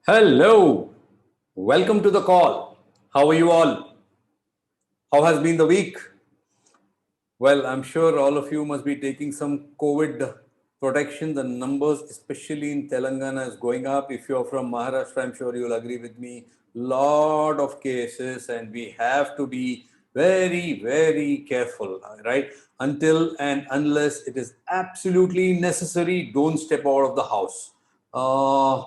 Hello, welcome to the call. How are you all? How has been the week? Well, I'm sure all of you must be taking some COVID protection. The numbers, especially in Telangana, is going up. If you're from Maharashtra, I'm sure you'll agree with me. Lot of cases, and we have to be very, very careful, right? Until and unless it is absolutely necessary, don't step out of the house. Uh,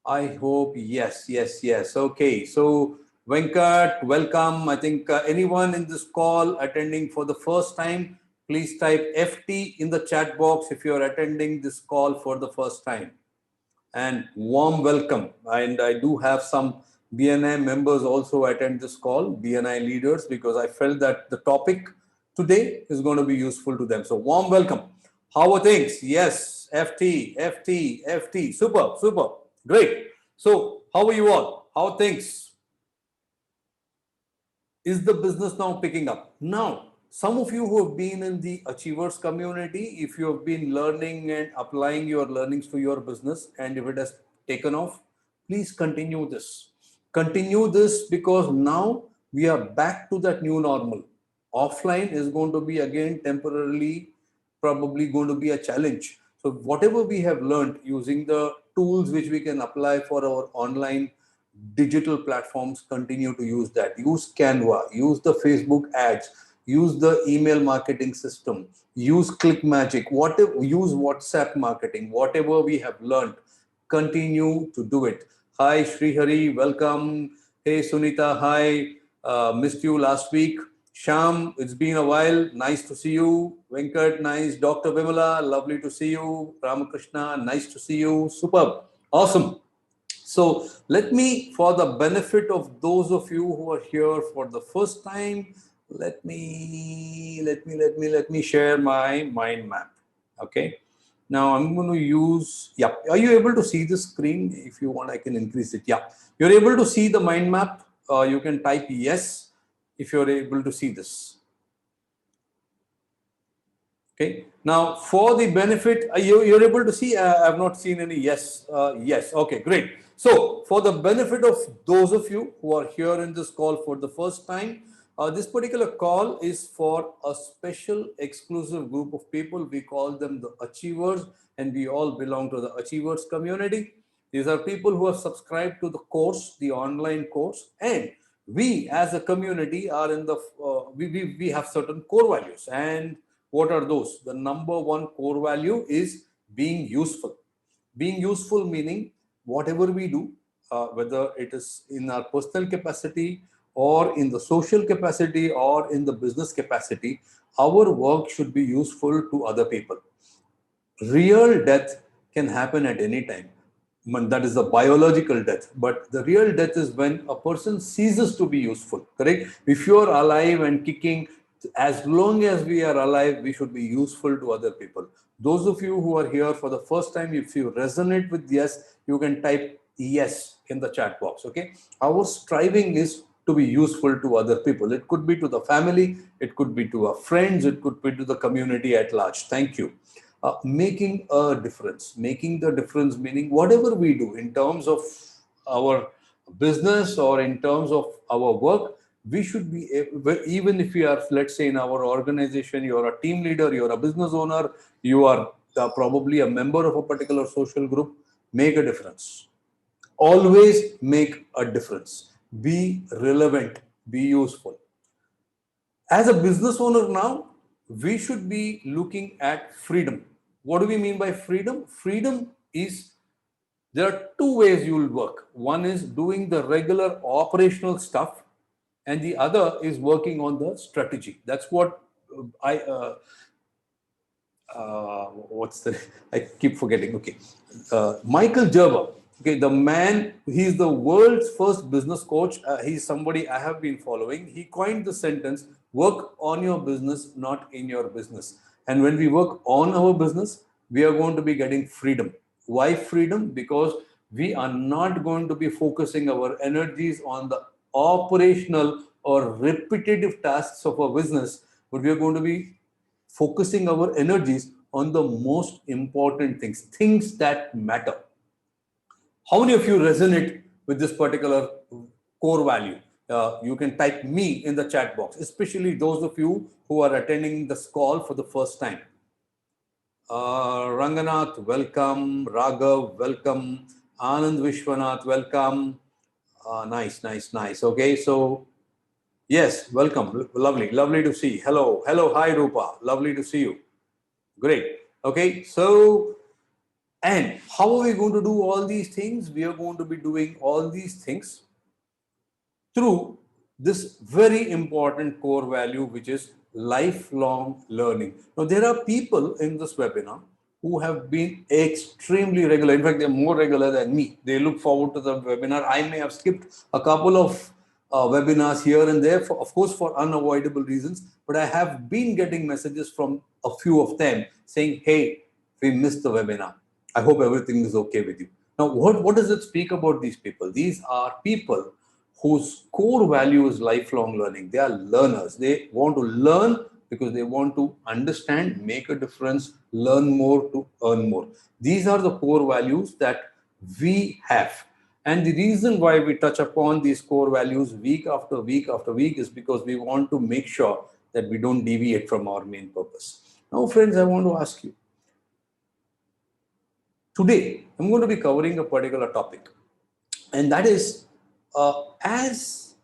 I hope yes, yes, yes. Okay, so Venkat, welcome. I think anyone in this call attending for the first time, please type FT in the chat box if you're attending this call for the first time. And warm welcome. And I do have some BNI members also attend this call, BNI leaders, because I felt that the topic today is going to be useful to them. So warm welcome. How are things? Yes, FT, FT, FT. Super, super. Great. So how are you all? How are things? Is the business now picking up? Now, some of you who have been in the achievers community, if you have been learning and applying your learnings to your business, and if it has taken off, please continue this. Continue this because now we are back to that new normal. Offline is going to be again temporarily probably going to be a challenge. So whatever we have learned using the tools which we can apply for our online digital platforms, continue to use that. Use Canva, use the Facebook ads, use the email marketing system, use Click Magic, whatever, use WhatsApp marketing, whatever we have learned, continue to do it. Hi Srihari, welcome. Hey Sunita, hi. Missed you last week. Sham, it's been a while. Nice to see you. Venkat, nice. Dr. Vimala, lovely to see you. Ramakrishna, nice to see you. Superb. Awesome. So let me, for the benefit of those of you who are here for the first time, let me share my mind map. Okay. Now I'm going to use, yeah. Are you able to see the screen? If you want, I can increase it. Yeah. You're able to see the mind map. You can type yes if you're able to see this. Okay. Now, for the benefit, you're able to see. I've not seen any yes. Yes. Okay. Great. So, for the benefit of those of you who are here in this call for the first time, this particular call is for a special exclusive group of people. We call them the achievers, and we all belong to the achievers community. These are people who have subscribed to the course, the online course, and we as a community are in the we have certain core values. And what are those? The number one core value is being useful. Being useful meaning whatever we do, whether it is in our personal capacity or in the social capacity or in the business capacity, our work should be useful to other people. Real death can happen at any time. That is the biological death. But the real death is when a person ceases to be useful. Correct? If you are alive and kicking, as long as we are alive, we should be useful to other people. Those of you who are here for the first time, if you resonate with yes, you can type yes in the chat box. Okay. Our striving is to be useful to other people. It could be to the family, it could be to our friends, it could be to the community at large. Thank you. Making a difference. Making the difference meaning whatever we do in terms of our business or in terms of our work, we should be even if we are, let's say, in our organization, you're a team leader, you're a business owner, you are probably a member of a particular social group, make a difference. Always make a difference. Be relevant, be useful. As a business owner now, we should be looking at freedom. What do we mean by freedom? Freedom is, there are two ways you will work. One is doing the regular operational stuff, and the other is working on the strategy. That's what what's the, I keep forgetting. Okay, Michael Gerber. Okay, the man. He's the world's first business coach. He's somebody I have been following. He coined the sentence: "Work on your business, not in your business." And when we work on our business, we are going to be getting freedom. Why freedom? Because we are not going to be focusing our energies on the operational or repetitive tasks of our business, but we are going to be focusing our energies on the most important things, things that matter. How many of you resonate with this particular core value? You can type me in the chat box, especially those of you who are attending this call for the first time. Ranganath, welcome. Raghav, welcome. Anand Vishwanath, welcome. Nice, nice, nice. Okay, so yes, welcome. Lovely, lovely to see. Hello, hello, hi Rupa. Lovely to see you. Great. Okay, so and how are we going to do all these things? We are going to be doing all these things through this very important core value, which is lifelong learning. Now, there are people in this webinar who have been extremely regular. In fact, they're more regular than me. They look forward to the webinar. I may have skipped a couple of webinars here and there, of course, for unavoidable reasons, but I have been getting messages from a few of them saying, hey, we missed the webinar. I hope everything is okay with you. Now, what does it speak about these people? These are people whose core value is lifelong learning. They are learners. They want to learn because they want to understand, make a difference, learn more to earn more. These are the core values that we have. And the reason why we touch upon these core values week after week after week is because we want to make sure that we don't deviate from our main purpose. Now, friends, I want to ask you, today, I'm going to be covering a particular topic, and that is as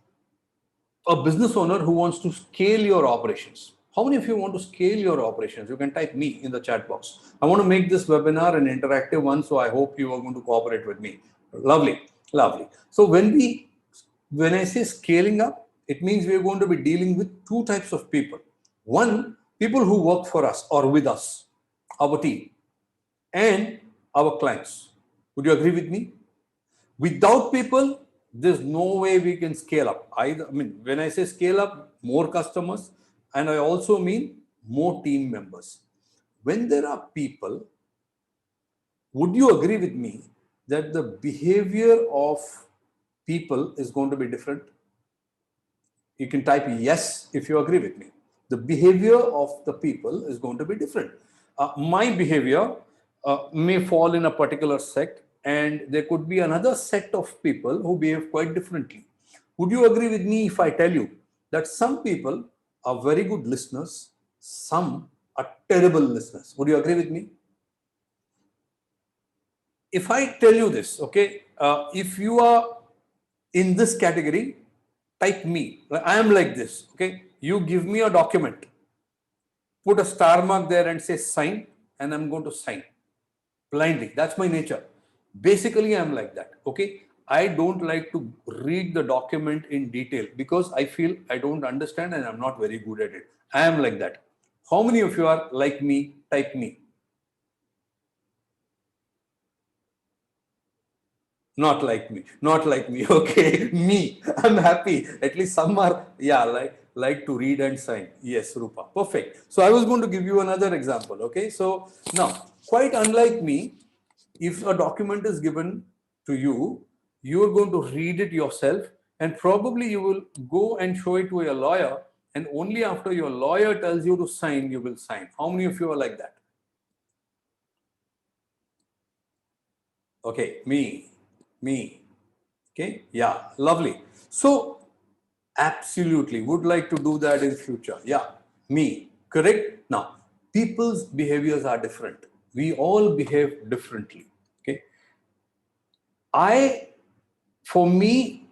a business owner who wants to scale your operations. How many of you want to scale your operations? You can type me in the chat box. I want to make this webinar an interactive one, so I hope you are going to cooperate with me. Lovely, lovely. So when I say scaling up, it means we are going to be dealing with two types of people. One, people who work for us or with us, our team, and our clients. Would you agree with me? Without people, there's no way we can scale up. Either, I mean, when I say scale up, more customers, and I also mean more team members. When there are people, would you agree with me that the behavior of people is going to be different? You can type yes if you agree with me. The behavior of the people is going to be different. My behavior may fall in a particular sect, and there could be another set of people who behave quite differently. Would you agree with me if I tell you that some people are very good listeners, some are terrible listeners? Would you agree with me? If I tell you this, okay, if you are in this category, type me. I am like this, okay? You give me a document, put a star mark there and say sign, and I'm going to sign blindly. That's my nature. Basically, I'm like that, okay? I don't like to read the document in detail because I feel I don't understand and I'm not very good at it. I am like that. How many of you are like me? Type me. Not like me, not like me. Okay, me. I'm happy. At least some are, yeah, like to read and sign. Yes, Rupa. Perfect. So I was going to give you another example. Okay, so now, quite unlike me, if a document is given to you, you're going to read it yourself, and probably you will go and show it to a lawyer, and only after your lawyer tells you to sign, you will sign. How many of you are like that? Okay, me. Okay, yeah, lovely. So absolutely would like to do that in future. Yeah, me, correct. Now, people's behaviors are different. We all behave differently. Okay, I, for me,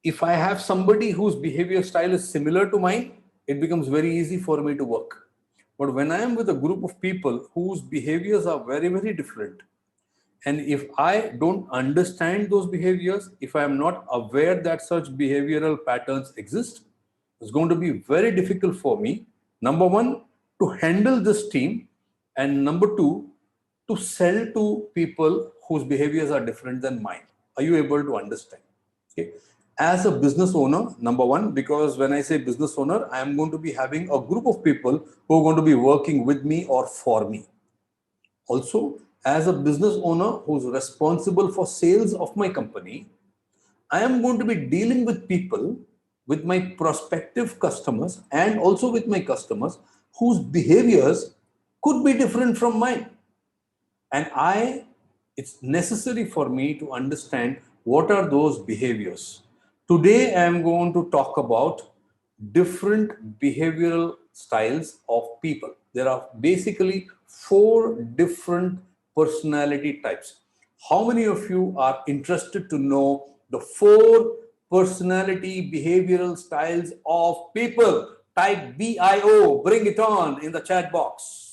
if I have somebody whose behavior style is similar to mine, it becomes very easy for me to work. But when I am with a group of people whose behaviors are very, very different, and if I don't understand those behaviors, if I am not aware that such behavioral patterns exist, it's going to be very difficult for me, number one, to handle this team, and number two, to sell to people whose behaviors are different than mine. Are you able to understand? Okay. As a business owner, number one, because when I say business owner, I am going to be having a group of people who are going to be working with me or for me. Also, as a business owner who's responsible for sales of my company, I am going to be dealing with people, with my prospective customers, and also with my customers whose behaviors could be different from mine. And I, it's necessary for me to understand what are those behaviors. Today, I am going to talk about different behavioral styles of people. There are basically four different personality types. How many of you are interested to know the four personality behavioral styles of people? Type BIO, bring it on in the chat box.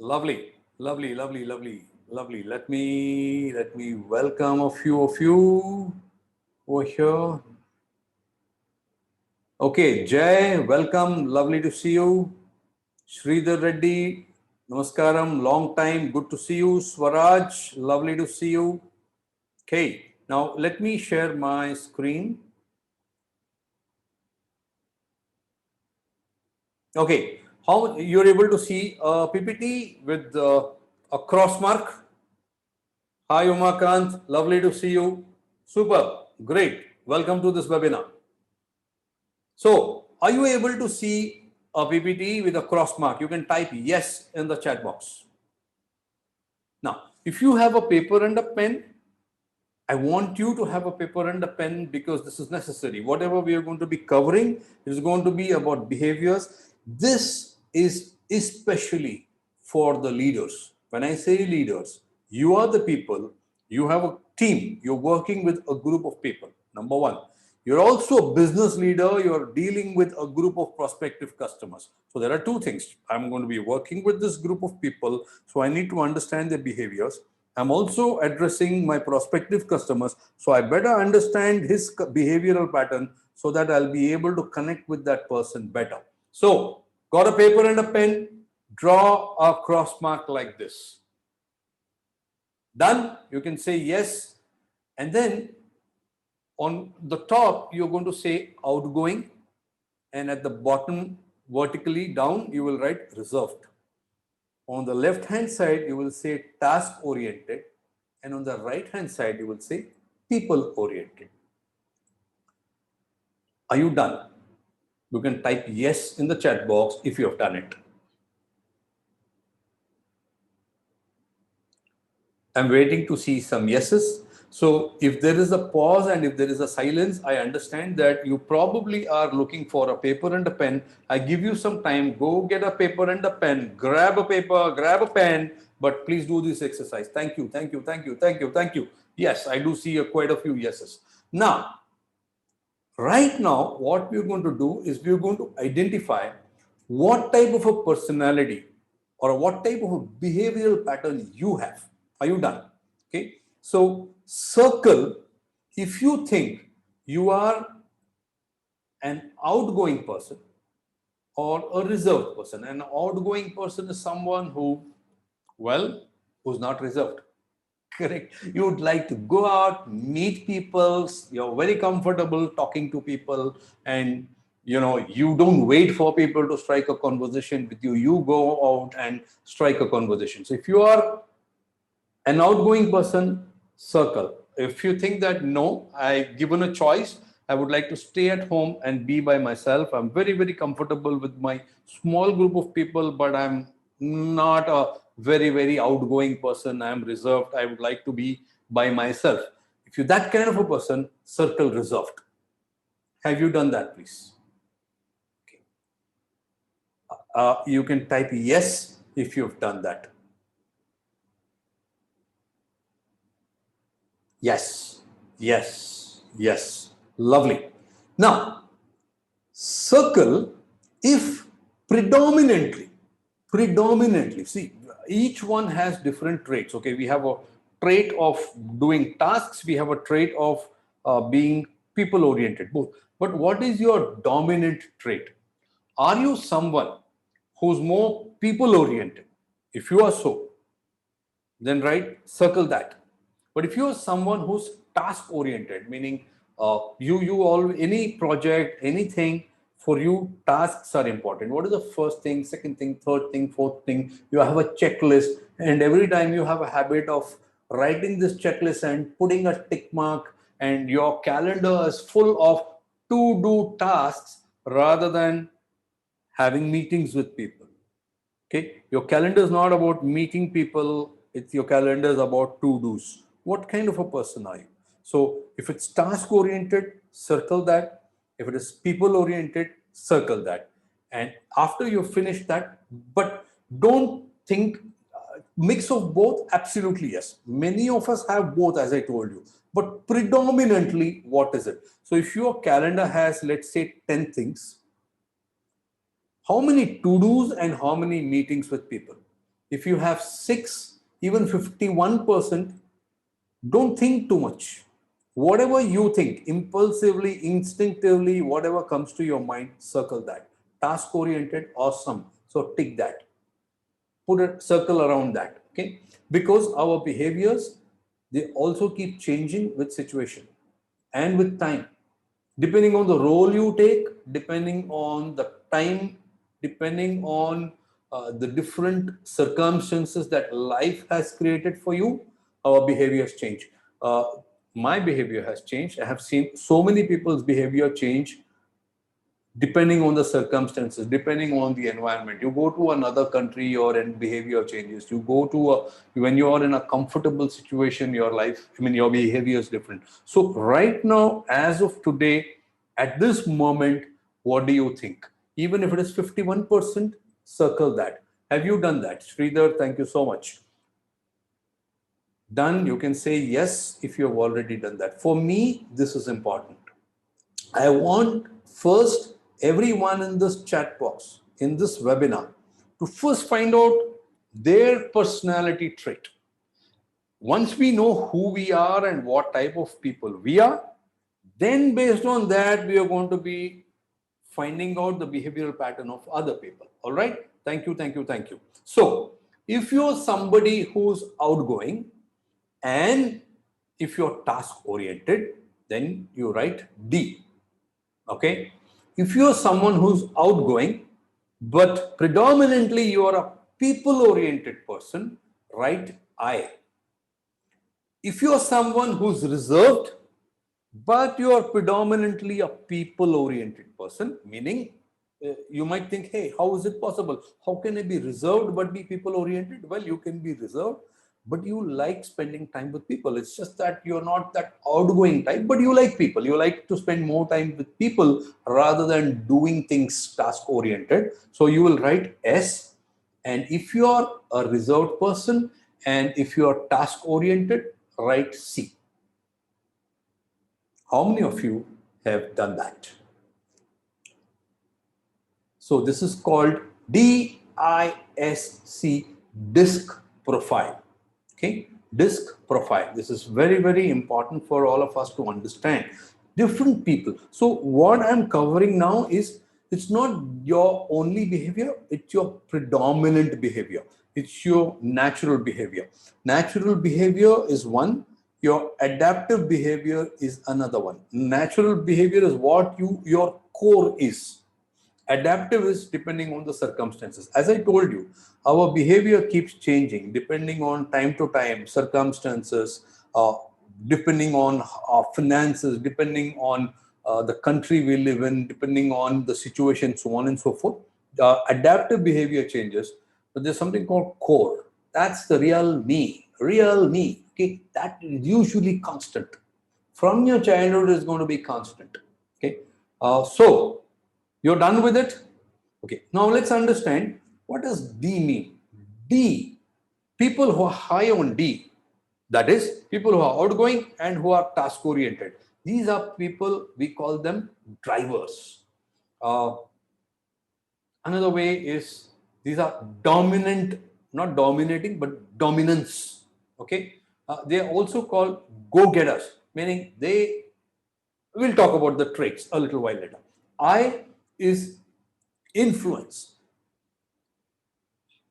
Lovely, lovely, lovely, lovely, lovely. Let me welcome a few of you over here. Okay, Jay, welcome. Lovely to see you. Sridhar Reddy, namaskaram. Long time. Good to see you. Swaraj, lovely to see you. Okay, now let me share my screen. Okay, how you're able to see a PPT with a cross mark? Hi, Umakant. Lovely to see you. Super. Great. Welcome to this webinar. So, are you able to see a PPT with a cross mark? You can type yes in the chat box. Now, if you have a paper and a pen, I want you to have a paper and a pen because this is necessary. Whatever we are going to be covering is going to be about behaviors. This is especially for the leaders. When I say leaders, you are the people, you have a team, you're working with a group of people. Number one, you're also a business leader, you're dealing with a group of prospective customers. So there are two things. I'm going to be working with this group of people, so I need to understand their behaviors. I'm also addressing my prospective customers, so I better understand his behavioral pattern so that I'll be able to connect with that person better. So, got a paper and a pen, draw a cross mark like this. Done? You can say yes. And then on the top, you're going to say outgoing. And at the bottom, vertically down, you will write reserved. On the left hand side, you will say task oriented. And on the right hand side, you will say people oriented. Are you done? You can type yes in the chat box if you have done it. I'm waiting to see some yeses. So if there is a pause and if there is a silence, I understand that you probably are looking for a paper and a pen. I give you some time, go get a paper and a pen, grab a paper, grab a pen, but please do this exercise. Thank you, thank you, thank you, thank you, thank you. Yes, I do see quite a few yeses. Now, right now, what we're going to do is we're going to identify what type of a personality or what type of a behavioral pattern you have. Are you done? Okay. So, circle if you think you are an outgoing person or a reserved person. An outgoing person is someone who, well, who's not reserved. Correct. You would like to go out, meet people, you're very comfortable talking to people, and you don't wait for people to strike a conversation with you. You go out and strike a conversation. So if you are an outgoing person, circle. If you think that no, I given a choice, I would like to stay at home and be by myself. I'm very, very comfortable with my small group of people, but I'm not a very, very outgoing person. I'm reserved. I would like to be by myself. If you're that kind of a person, circle reserved. Have you done that, please? Okay. You can type yes if you've done that. Yes, yes, yes. Lovely. Now, circle if predominantly, see, each one has different traits. Okay, we have a trait of doing tasks, we have a trait of being people oriented, both. But what is your dominant trait? Are you someone who's more people oriented? If you are so, then right, circle that. But if you're someone who's task oriented, meaning you all any project, anything for you, tasks are important. What is the first thing, second thing, third thing, fourth thing? You have a checklist, and every time you have a habit of writing this checklist and putting a tick mark, and your calendar is full of to do tasks rather than having meetings with people. Okay, your calendar is not about meeting people, it's your calendar is about to-dos. What kind of a person are you? So if it's task oriented, circle that. If it is people oriented, circle that. And after you finish that, but don't think mix of both, absolutely yes. Many of us have both, as I told you. But predominantly, what is it? So if your calendar has, let's say, 10 things, how many to-dos and how many meetings with people? If you have 6, even 51%, don't think too much. Whatever you think, impulsively, instinctively, whatever comes to your mind, circle that. Task oriented, awesome. So tick that. Put a circle around that. Okay. Because our behaviors, they also keep changing with situation and with time, depending on the role you take, depending on the time, depending on the different circumstances that life has created for you, our behaviors change. uh, my behavior has changed. I have seen so many people's behavior change depending on the circumstances, depending on the environment. You go to another country, your behavior changes. You go to when you are in a comfortable situation, your life, I mean, your behavior is different. So right now, as of today, at this moment, what do you think? Even if it is 51%, circle that. Have you done that? Sridhar, thank you so much. Done. You can say yes if you have already done that. For me, this is important. I want first everyone in this chat box, in this webinar, to first find out their personality trait. Once we know who we are and what type of people we are, then based on that, we are going to be finding out the behavioral pattern of other people. All right. Thank you, thank you, thank you. So, if you're somebody who's outgoing and if you're task oriented, then you write D. Okay. If you're someone who's outgoing, but predominantly you are a people oriented person, write I. If you're someone who's reserved, but you are predominantly a people oriented person, meaning you might think, hey, how is it possible? How can I be reserved but be people oriented? Well, you can be reserved, but you like spending time with people. It's just that you're not that outgoing type, but you like people. You like to spend more time with people rather than doing things task oriented. So you will write S. And if you are a reserved person and if you are task oriented, write C. How many of you have done that? So this is called DISC, disc profile. Okay, disc profile. This is very, very important for all of us to understand. Different people. So what I'm covering now is, it's not your only behavior, it's your predominant behavior. It's your natural behavior. Natural behavior is one, your adaptive behavior is another one. Natural behavior is what your core is. Adaptive is depending on the circumstances. As I told you, our behavior keeps changing depending on time to time, circumstances, depending on our finances, depending on the country we live in, depending on the situation, so on and so forth. Adaptive behavior changes, but there's something called core. That's the real me, real me. Okay, that is usually constant. From your childhood is going to be constant. Okay, so you're done with it? Okay. Now let's understand, what does D mean? D, people who are high on D, that is, people who are outgoing and who are task oriented. These are people, we call them drivers. Uh, Another way is, these are dominant, not dominating, but dominance. Okay. They are also called go getters, meaning they, we'll talk about the traits a little while later. I is influence.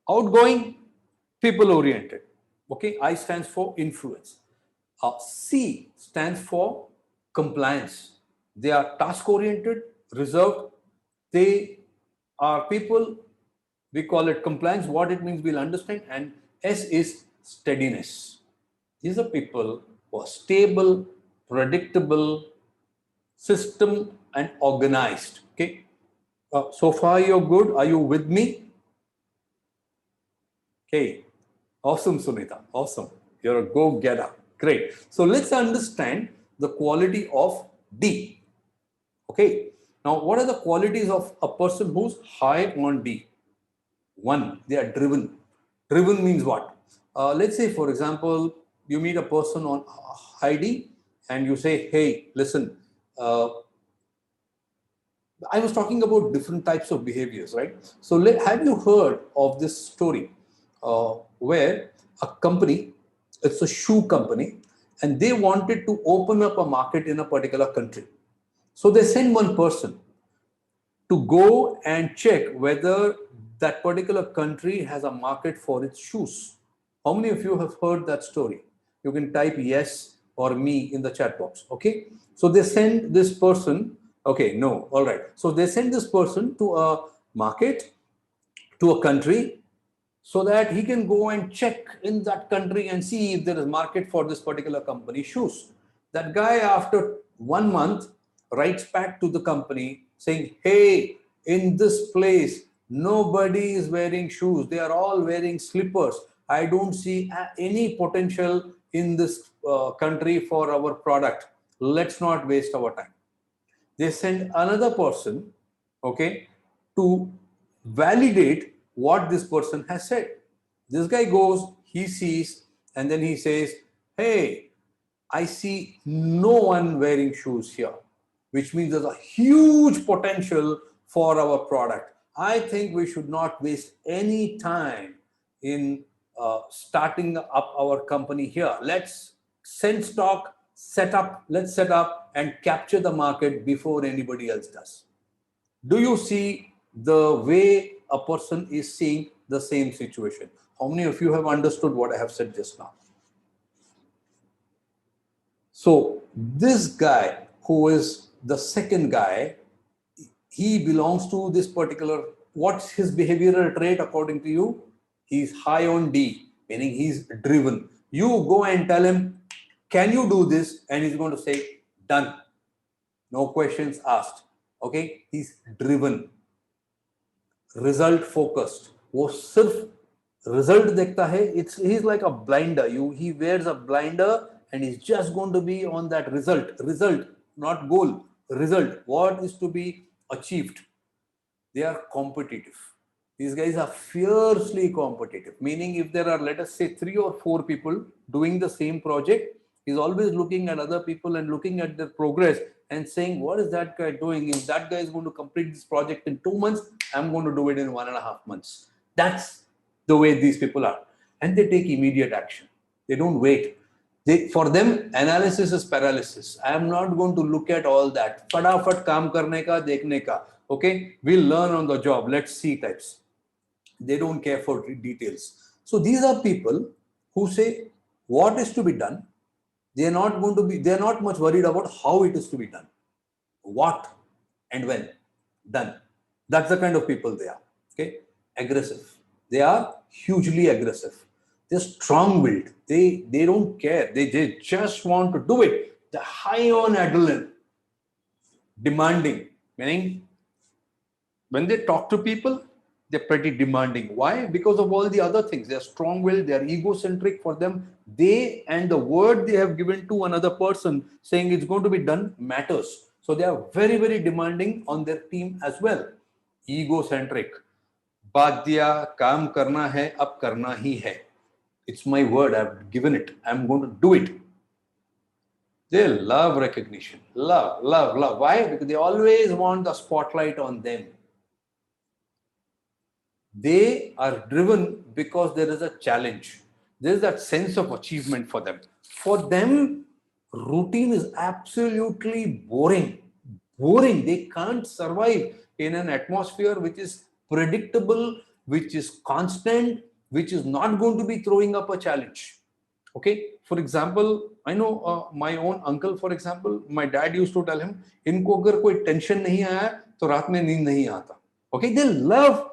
Outgoing, people oriented. Okay, I stands for influence. C stands for compliance. They are task oriented, reserved. They are people, we call it compliance. What it means, we'll understand. And S is steadiness. These are people who are stable, predictable, system, and organized. Okay, so far you're good. Are you with me? Okay, awesome, Sunita. Awesome. You're a go-getter. Great. So let's understand the quality of D. Okay. Now, what are the qualities of a person who's high on D? One, they are driven. Driven means what? Let's say, for example, you meet a person on high D and you say, hey, listen, uh, I was talking about different types of behaviors, right? So, have you heard of this story where a company, it's a shoe company, and they wanted to open up a market in a particular country. So, they send one person to go and check whether that particular country has a market for its shoes. How many of you have heard that story? You can type yes or me in the chat box. Okay. So they send this person. Okay. No. All right. So they send this person to a market, to a country, so that he can go and check in that country and see if there is market for this particular company shoes. That guy, after 1 month, writes back to the company saying, hey, in this place nobody is wearing shoes, they are all wearing slippers. I don't see any potential in this country for our product. Let's not waste our time. They send another person, okay, to validate what this person has said. This guy goes, he sees, and then he says, hey, I see no one wearing shoes here, which means there's a huge potential for our product. I think we should not waste any time in starting up our company here. Let's send stock, let's set up and capture the market before anybody else does. Do you see the way a person is seeing the same situation? How many of you have understood what I have said just now? So this guy, who is the second guy, he belongs to this particular, what's his behavioral trait according to you? He's high on D, meaning he's driven. You go and tell him, can you do this? And he's going to say, done. No questions asked. Okay, he's driven, result focused. वो सिर्फ result देखता है. He's like a blinder. He wears a blinder and he's just going to be on that result, not goal, result. What is to be achieved? They are competitive. These guys are fiercely competitive, meaning if there are, let us say, 3 or 4 people doing the same project, he's always looking at other people and looking at their progress and saying, what is that guy doing? If that guy is going to complete this project in 2 months, I'm going to do it in 1.5 months. That's the way these people are. And they take immediate action. They don't wait. For them, analysis is paralysis. I am not going to look at all that. फटाफट काम करने का, देखने का. Okay, we'll learn on the job. Let's see types. They don't care for details. So these are people who say what is to be done. They're not much worried about how it is to be done. What and when done. That's the kind of people they are. Okay, aggressive. They are hugely aggressive. They're strong-willed. They don't care. They just want to do it. They're high on adrenaline. Demanding, meaning when they talk to people, they're pretty demanding. Why? Because of all the other things. They're strong-willed, they're egocentric. For them, they and the word they have given to another person saying it's going to be done matters. So they are very, very demanding on their team as well. Egocentric. बात दिया, काम करना है, अब करना ही है. It's my word, I've given it. I'm going to do it. They love recognition. Love, love, love. Why? Because they always want the spotlight on them. They are driven because there is a challenge. There is that sense of achievement for them. For them, routine is absolutely boring. Boring. They can't survive in an atmosphere which is predictable, which is constant, which is not going to be throwing up a challenge. Okay, for example, I know my own uncle, for example, my dad used to tell him, इनको अगर कोई tension नहीं आया तो रात में नींद नहीं आता. Okay, they love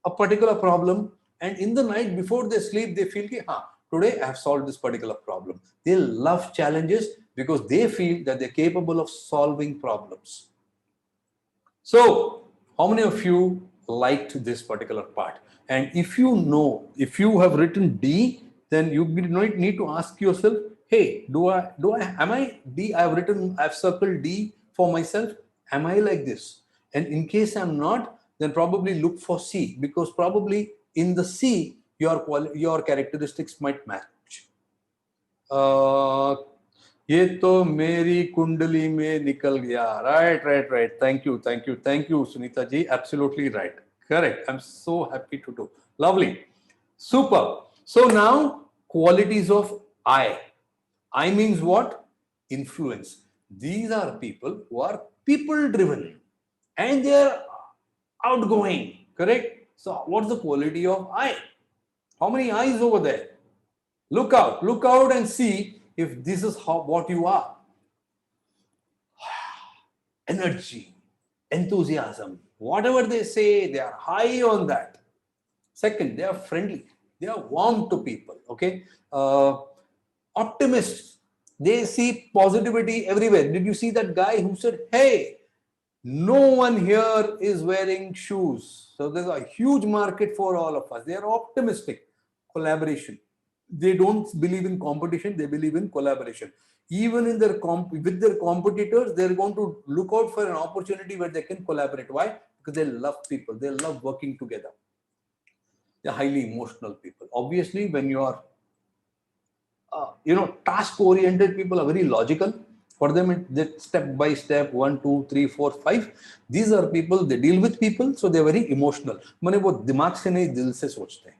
a particular problem, and in the night before they sleep, they feel कि हाँ, today I have solved this particular problem. They love challenges because they feel that they're capable of solving problems. So, how many of you liked this particular part. And if you know, if you have written D, then you need to ask yourself, hey, am I D? I've circled D for myself. Am I like this? And in case I'm not, then probably look for C, because probably in the C, your characteristics might match. Uh, ये तो मेरी कुंडली में निकल गया. Right. Thank you, Sunita ji. Absolutely right. Correct. I'm so happy to do. Lovely. Super. So now, qualities of I. I means what? Influence. These are people who are people driven and they're outgoing. Correct? So what's the quality of I? How many eyes over there? Look out and see if this is what you are. Energy, enthusiasm, whatever they say, they are high on that. Second, they are friendly, they are warm to people. Okay, optimists, they see positivity everywhere. Did you see that guy who said, hey, no one here is wearing shoes? So there's a huge market for all of us. They are optimistic. Collaboration, they don't believe in competition, they believe in collaboration. Even in their with their competitors, they're going to look out for an opportunity where they can collaborate. Why? Because they love people, they love working together. They're highly emotional people. Obviously, when you are task oriented people are very logical. For them, it's step by step, 1 2 3 4 5. These are people, they deal with people, so they're very emotional. माने वो दिमाग से नहीं, दिल से सोचते हैं.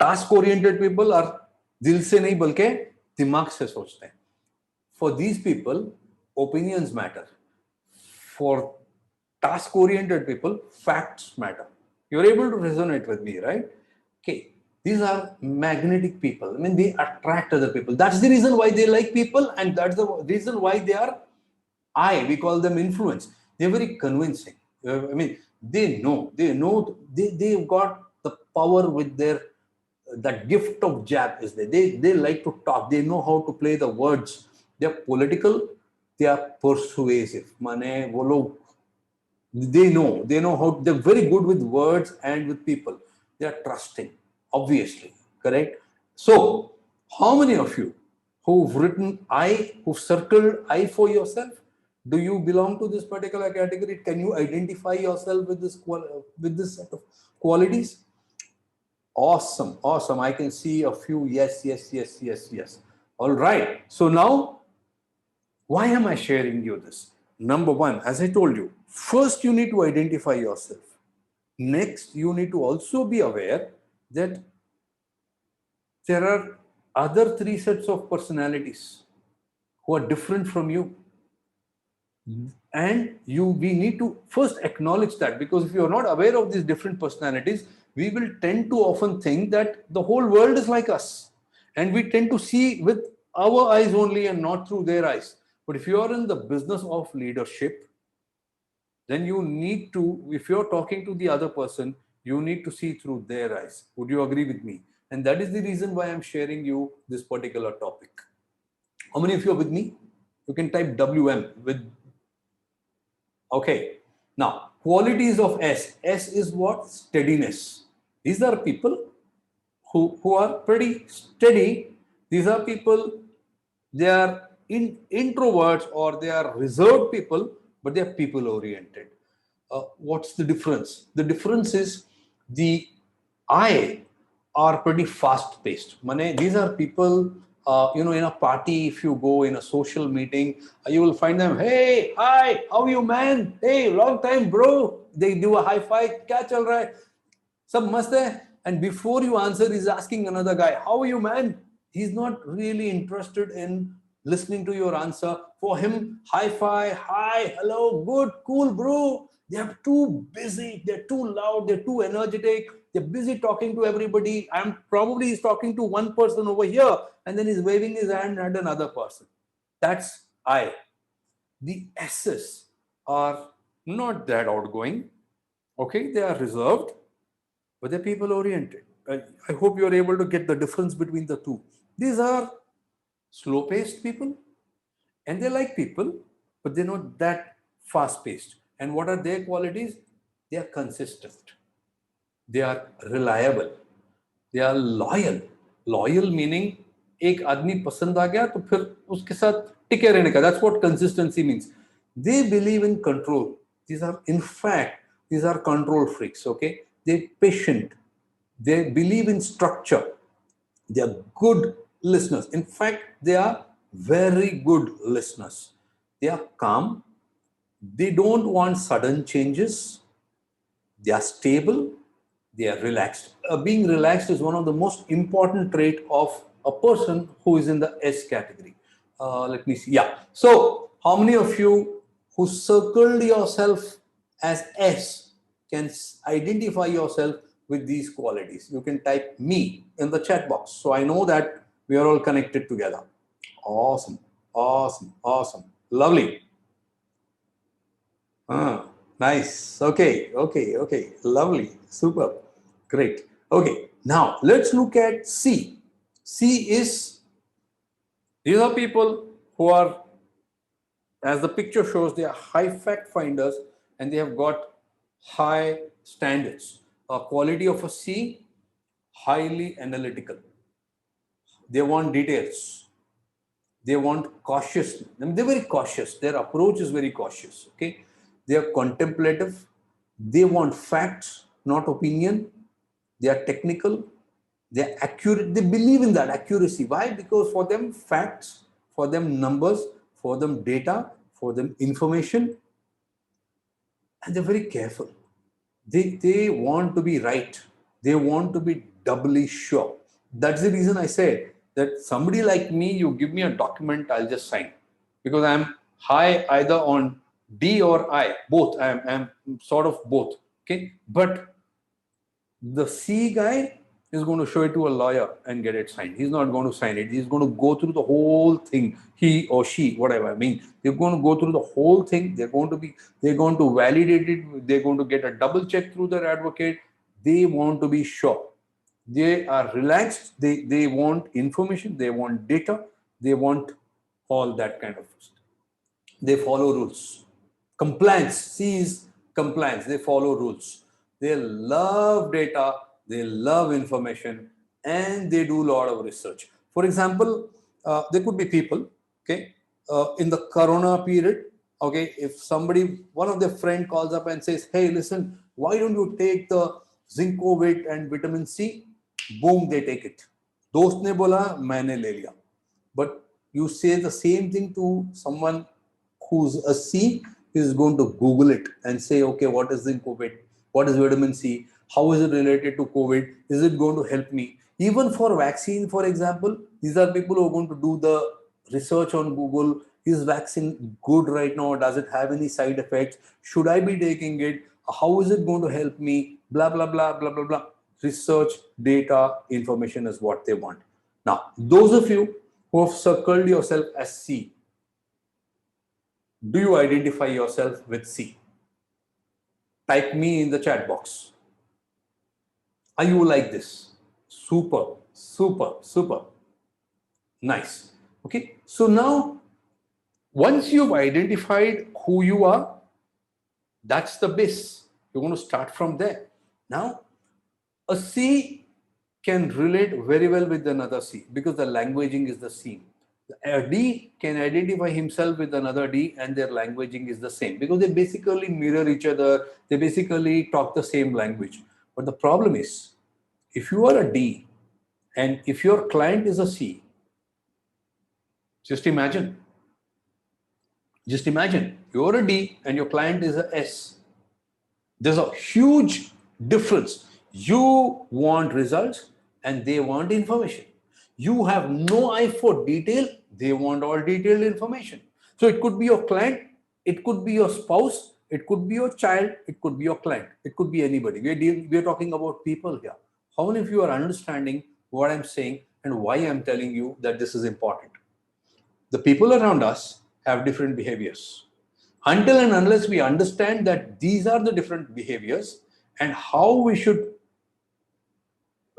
Task oriented people are दिल से नहीं बल्कि दिमाग से सोचते हैं. For these people, opinions matter. For task oriented people, facts matter. You're able to resonate with me, right? Okay, these are magnetic people. I mean, they attract other people. That's the reason why they like people, and that's the reason why they are we call them influence. They're very convincing. I mean, they've got the power with their that gift of jab is there. They like to talk. They know how to play the words. They are political. They are persuasive. Mane wo log, they know how. They're very good with words and with people. They are trusting. Obviously, correct. So, how many of you who've written who've circled I for yourself? Do you belong to this particular category? Can you identify yourself with this set of qualities? Awesome. I can see a few yes. All right. So now, why am I sharing you this? Number one, as I told you, first you need to identify yourself. Next, you need to also be aware that there are other 3 sets of personalities who are different from you. And we need to first acknowledge that, because if you're not aware of these different personalities, we will tend to often think that the whole world is like us. And we tend to see with our eyes only and not through their eyes. But if you are in the business of leadership, then you need to, if you're talking to the other person, you need to see through their eyes. Would you agree with me? And that is the reason why I'm sharing you this particular topic. How many of you are with me? You can type WM with. Okay. Now, qualities of S. S is what? Steadiness. These are people who are pretty steady. These are people, they are introverts or they are reserved people, but they are people oriented. What's the difference? The difference is the I are pretty fast paced. These are people, in a party, if you go in a social meeting, you will find them, hey, hi, how are you, man? Hey, long time, bro. They do a high five, kya chal raha hai? Sab mast hai. And before you answer, he's asking another guy, how are you, man? He's not really interested in listening to your answer. For him, high five, hi, hello, good, cool, bro. They are too busy, they're too loud, they're too energetic, they're busy talking to everybody. He's talking to one person over here, and then he's waving his hand at another person. That's I. The S's are not that outgoing. Okay, they are reserved, but they're people oriented. I hope you're able to get the difference between the two. These are slow paced people, and they like people, but they're not that fast paced. And what are their qualities? they are consistent, they are reliable, they are loyal. Loyal meaning एक आदमी पसंद आ गया तो फिर उसके साथ टिके रहने का. That's what consistency means. They believe in control. These are, in fact, these are control freaks. Okay, they're patient. They believe in structure. They are good listeners. In fact, they are very good listeners. They are calm. They don't want sudden changes. They are stable, they are relaxed. Being relaxed is one of the most important trait of a person who is in the S category. Let me see. Yeah. So, how many of you who circled yourself as S can identify yourself with these qualities? You can type me in the chat box. So I know that we are all connected together. Awesome. Awesome. Awesome. Lovely. Nice. Okay. Okay. Okay. Lovely. Super. Great. Okay. Now let's look at C. C is, these are people who are, as the picture shows, they are high fact finders and they have got high standards. A quality of a C, highly analytical. They want details. They want cautious. I mean, they're very cautious. Their approach is very cautious. Okay. They are contemplative. They want facts, not opinion. They are technical. They are accurate. They believe in that accuracy. Why? Because for them, facts, for them, numbers, for them, data, for them, information, and they're very careful. They want to be right. They want to be doubly sure. That's the reason I said that somebody like me, you give me a document, I'll just sign. Because I'm high either on D or I, both. I'm sort of both. Okay. But the C guy is going to show it to a lawyer and get it signed. He's not going to sign it. He's going to go through the whole thing. He or she, whatever. I mean, they're going to go through the whole thing. They're going to validate it. They're going to get a double check through their advocate. They want to be sure. They are relaxed. They want information. They want data. They want all that kind of stuff. They follow rules. Compliance. C is compliance. They follow rules. They love data, they love information, and they do a lot of research. For example, there could be people, okay, in the corona period, okay, if somebody, one of their friend calls up and says, hey, listen, why don't you take the Zincovit and vitamin C? Boom, they take it. दोस्त ने बोला मैंने ले लिया. But you say the same thing to someone who's a C, is going to Google it and say, okay, what is Zincovit? What is vitamin C? How is it related to COVID? Is it going to help me? Even for vaccine, for example, these are people who are going to do the research on Google. Is vaccine good right now? Does it have any side effects? Should I be taking it? How is it going to help me? Blah, blah, blah, blah, blah, blah. Research, data, information is what they want. Now, those of you who have circled yourself as C, do you identify yourself with C? Type me in the chat box. Are you like this? Super, super, super. Nice. Okay. So now, once you've identified who you are, that's the base. You're going to start from there. Now, a C can relate very well with another C because the languaging is the same. A D can identify himself with another D and their languaging is the same because they basically mirror each other. They basically talk the same language. But the problem is, if you are a D and if your client is a C, just imagine you're a D and your client is a S. There's a huge difference. You want results and they want information. You have no eye for detail, they want all detailed information. So it could be your client, it could be your spouse, it could be your child, it could be your client, it could be anybody. We're talking about people here. How many of you are understanding what I'm saying and why I'm telling you that this is important? The people around us have different behaviors. Until and unless we understand that these are the different behaviors and how we should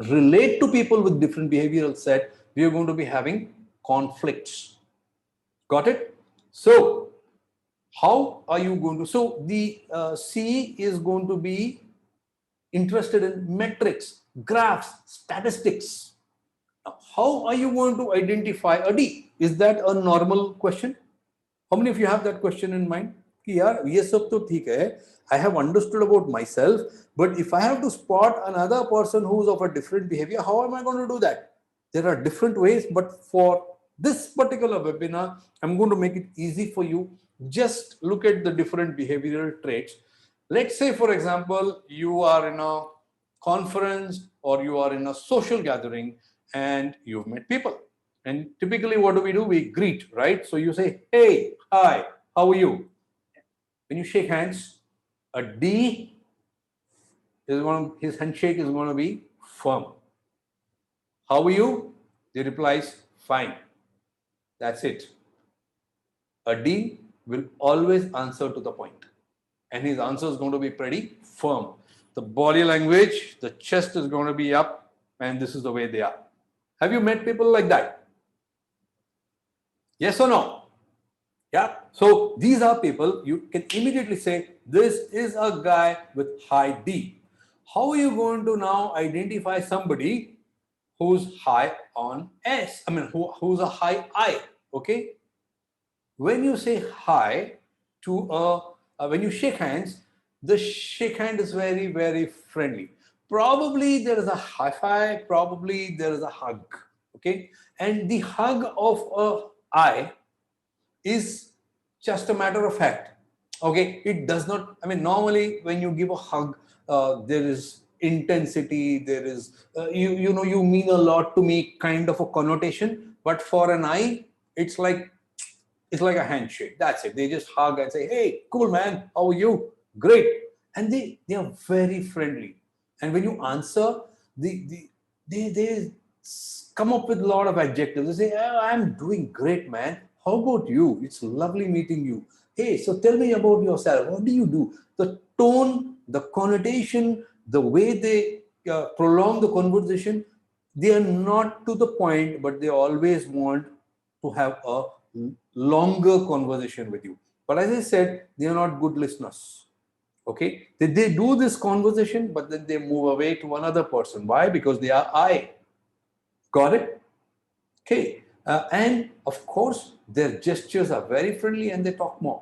relate to people with different behavioral set, we are going to be having conflicts. Got it? So, How are you going to? So the C is going to be interested in metrics, graphs, statistics. Now, how are you going to identify a D? Is that a normal question? How many of you have that question in mind? कि यार ये सब तो ठीक है. I have understood about myself, but if I have to spot another person who's of a different behavior, how am I going to do that? There are different ways, but for this particular webinar, I'm going to make it easy for you. Just look at the different behavioral traits. Let's say, for example, you are in a conference or you are in a social gathering and you've met people. And typically, what do? We greet, right? So you say, hey, hi, how are you? When you shake hands, a D is his handshake is going to be firm. How are you? He replies, fine. That's it. A D will always answer to the point, and his answer is going to be pretty firm. The body language, the chest is going to be up, and this is the way they are. Have you met people like that? Yes or no? Yeah. So these are people you can immediately say, this is a guy with high D. How are you going to now identify somebody who's high on S? I mean, who's a high I? Okay. When you say hi to when you shake hands, the shake hand is very, very friendly. Probably there is a high five, probably there is a hug. Okay. And the hug of a I is just a matter of fact. Okay, it does not. I mean, normally when you give a hug, there is intensity. There is you mean a lot to me kind of a connotation. But for an eye, it's like a handshake. That's it. They just hug and say, "Hey, cool man, how are you? Great." And they are very friendly. And when you answer, they come up with a lot of adjectives. They say, oh, I'm doing great, man. How about you? It's lovely meeting you. Hey, so tell me about yourself. What do you do? The tone, the connotation, the way they prolong the conversation, they are not to the point, but they always want to have a longer conversation with you. But as I said, they are not good listeners. Okay, they do this conversation, but then they move away to another person. Why? Because they are I. Got it? Okay. And of course, their gestures are very friendly and they talk more.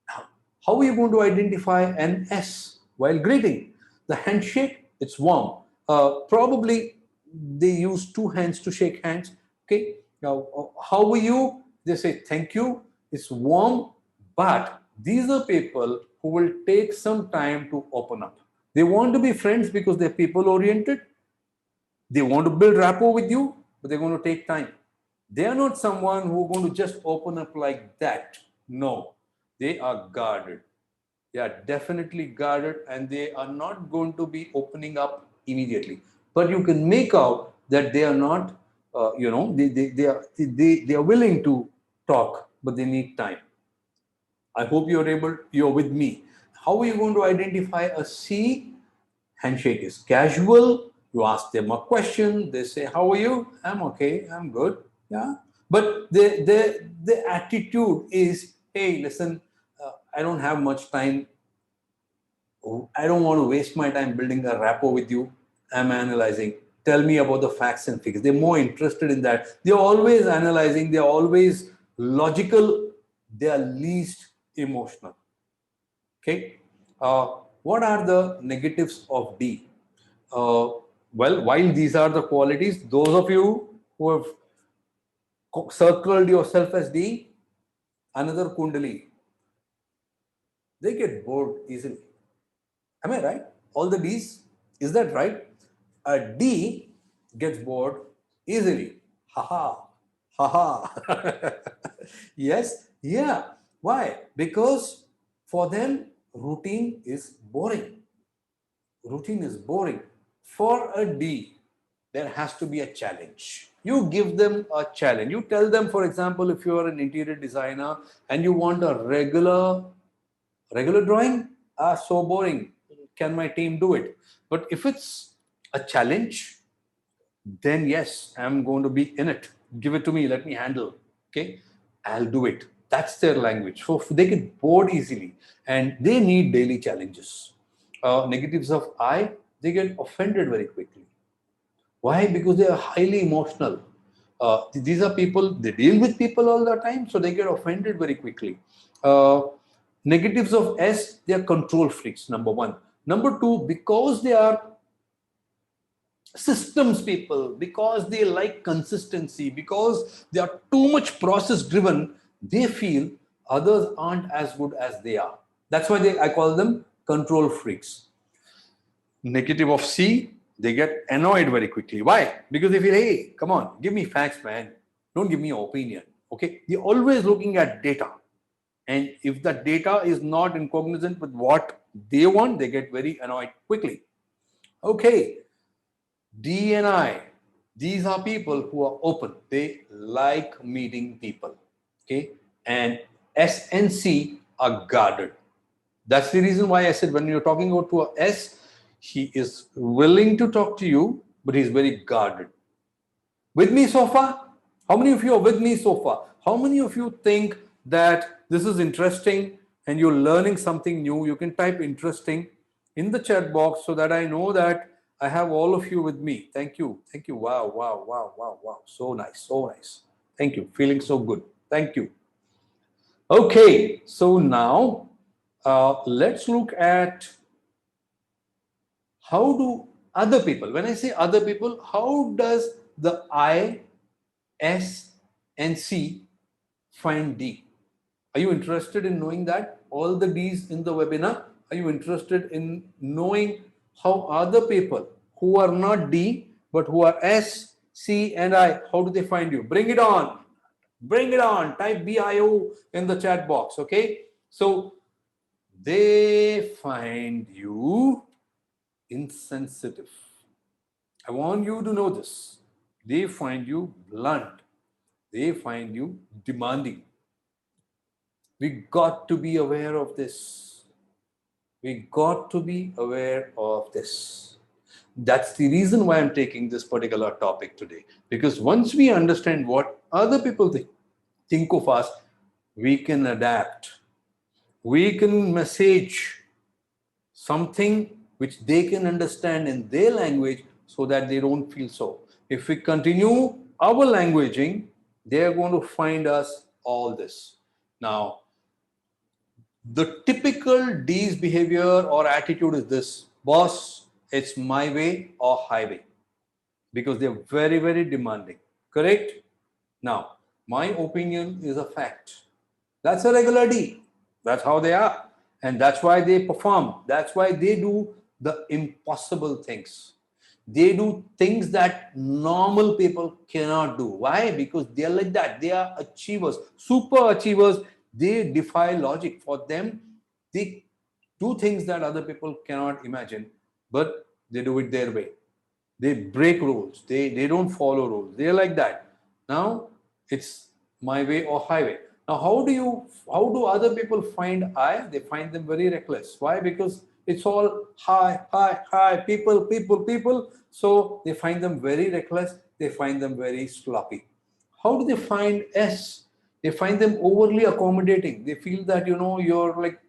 Now, how are you going to identify an S while greeting? The handshake, it's warm. Probably they use two hands to shake hands. Okay. Now, how are you? They say thank you. It's warm, but these are people who will take some time to open up. They want to be friends because they're people oriented. They want to build rapport with you, but they're going to take time. They are not someone who are going to just open up like that. No, they are guarded. They are definitely guarded and they are not going to be opening up immediately. But you can make out that they are not, they are willing to talk, but they need time. I hope you're with me. How are you going to identify a C? Handshake is casual. You ask them a question, they say, how are you? I'm okay, I'm good. Yeah. But the attitude is, hey, listen, I don't have much time. I don't want to waste my time building a rapport with you. I'm analyzing. Tell me about the facts and figures. They're more interested in that. They're always analyzing, they're always logical, they are least emotional. Okay. What are the negatives of D? Well, while these are the qualities, those of you who have circled yourself as D, another Kundali, they get bored easily. Am I right? All the Ds, is that right? A D gets bored easily. Haha, haha. Yes, yeah. Why? Because for them, routine is boring. Routine is boring. For a D, there has to be a challenge. You give them a challenge. You tell them, for example, if you are an interior designer and you want a regular drawing, so boring. Can my team do it? But if it's a challenge, then yes, I'm going to be in it. Give it to me. Let me handle. Okay, I'll do it. That's their language. So they get bored easily and they need daily challenges. Negatives of I, they get offended very quickly. Why? Because they are highly emotional. These are people, they deal with people all the time, so they get offended very quickly. Uh, Negatives of S, they are control freaks, number one. Number two, because they are systems people, because they like consistency, because they are too much process driven, they feel others aren't as good as they are. That's why I call them control freaks. Negative of C, they get annoyed very quickly. Why? Because they feel, hey, come on, give me facts, man. Don't give me your opinion. Okay? They're always looking at data. And if the data is not in cognizant with what they want, they get very annoyed quickly. Okay. D and I, these are people who are open. They like meeting people. Okay. And S and C are guarded. That's the reason why I said when you're talking about to a S, he is willing to talk to you, but he's very guarded. With me so far? How many of you are with me so far? How many of you think that this is interesting and you're learning something new? You can type interesting in the chat box so that I know that I have all of you with me. Thank you. Thank you. Wow, wow, wow, wow, wow. So nice. So nice. Thank you. Feeling so good. Thank you. Okay. So now let's look at how do other people, when I say other people, how does the I, S, and C find D? Are you interested in knowing that? All the D's in the webinar? Are you interested in knowing how other people who are not D, but who are S, C, and I, how do they find you? Bring it on. Bring it on. Type BIO in the chat box, okay? So they find you insensitive. I want you to know this. They find you blunt. They find you demanding. We got to be aware of this. We got to be aware of this. That's the reason why I'm taking this particular topic today. Because once we understand what other people think of us, we can adapt. We can message something which they can understand in their language so that they don't feel so. If we continue our languaging, they are going to find us all this. Now, the typical D's behavior or attitude is this: boss, it's my way or highway, because they're very, very demanding. Correct? Now, my opinion is a fact. That's a regular D. That's how they are. And that's why they perform. That's why they do the impossible things. They do things that normal people cannot do. Why? Because they are like that. They are achievers, super achievers. They defy logic. For them, they do things that other people cannot imagine, but they do it their way. They break rules. They don't follow rules. They're like that. Now it's my way or highway. Now how do other people find I? They find them very reckless. Why? Because it's all hi, people. So they find them very reckless. They find them very sloppy. How do they find S? They find them overly accommodating. They feel that you're like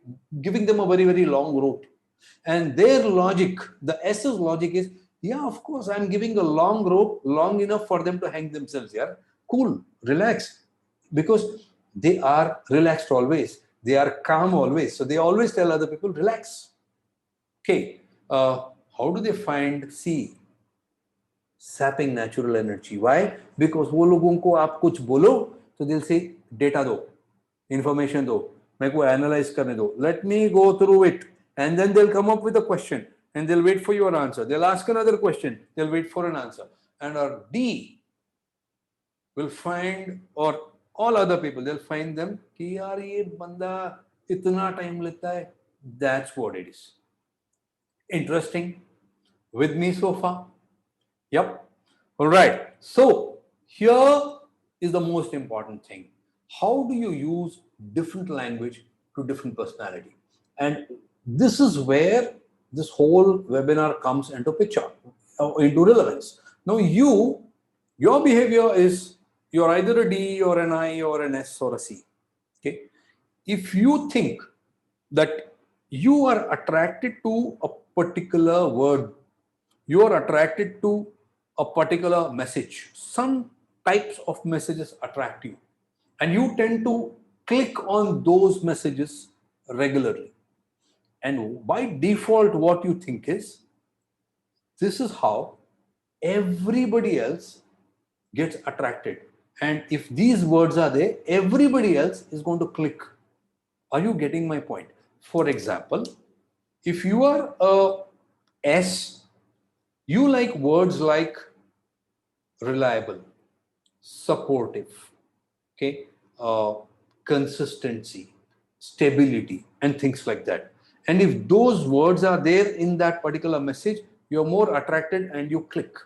giving them a very, very long rope. And their logic, the S's logic is, yeah, of course, I'm giving a long rope, long enough for them to hang themselves. Yeah, cool, relax. Because they are relaxed always. They are calm always. So they always tell other people, relax. Okay. How do they find C? Sapping natural energy. Why? Because वो लोगों को आप कुछ बोलो तो they'll say data दो, information दो, मेरे को analyze करने दो. Let me go through it, and then they'll come up with a question, and they'll wait for your answer. They'll ask another question. They'll wait for an answer. And our D will find, or all other people, they'll find them कि यार ये बंदा इतना time लेता है. That's what it is. Interesting. With me so far? Yep. All right. So here is the most important thing. How do you use different language to different personality? And this is where this whole webinar comes into picture, into relevance. Now your behavior is, you're either a D or an I or an S or a C. Okay. If you think that you are attracted to a particular word, you are attracted to a particular message, some types of messages attract you, and you tend to click on those messages regularly. And by default, what you think is this is how everybody else gets attracted. And if these words are there, everybody else is going to click. Are you getting my point? For example, if you are a S, you like words like reliable, supportive, okay, consistency, stability, and things like that. And if those words are there in that particular message, you're more attracted and you click.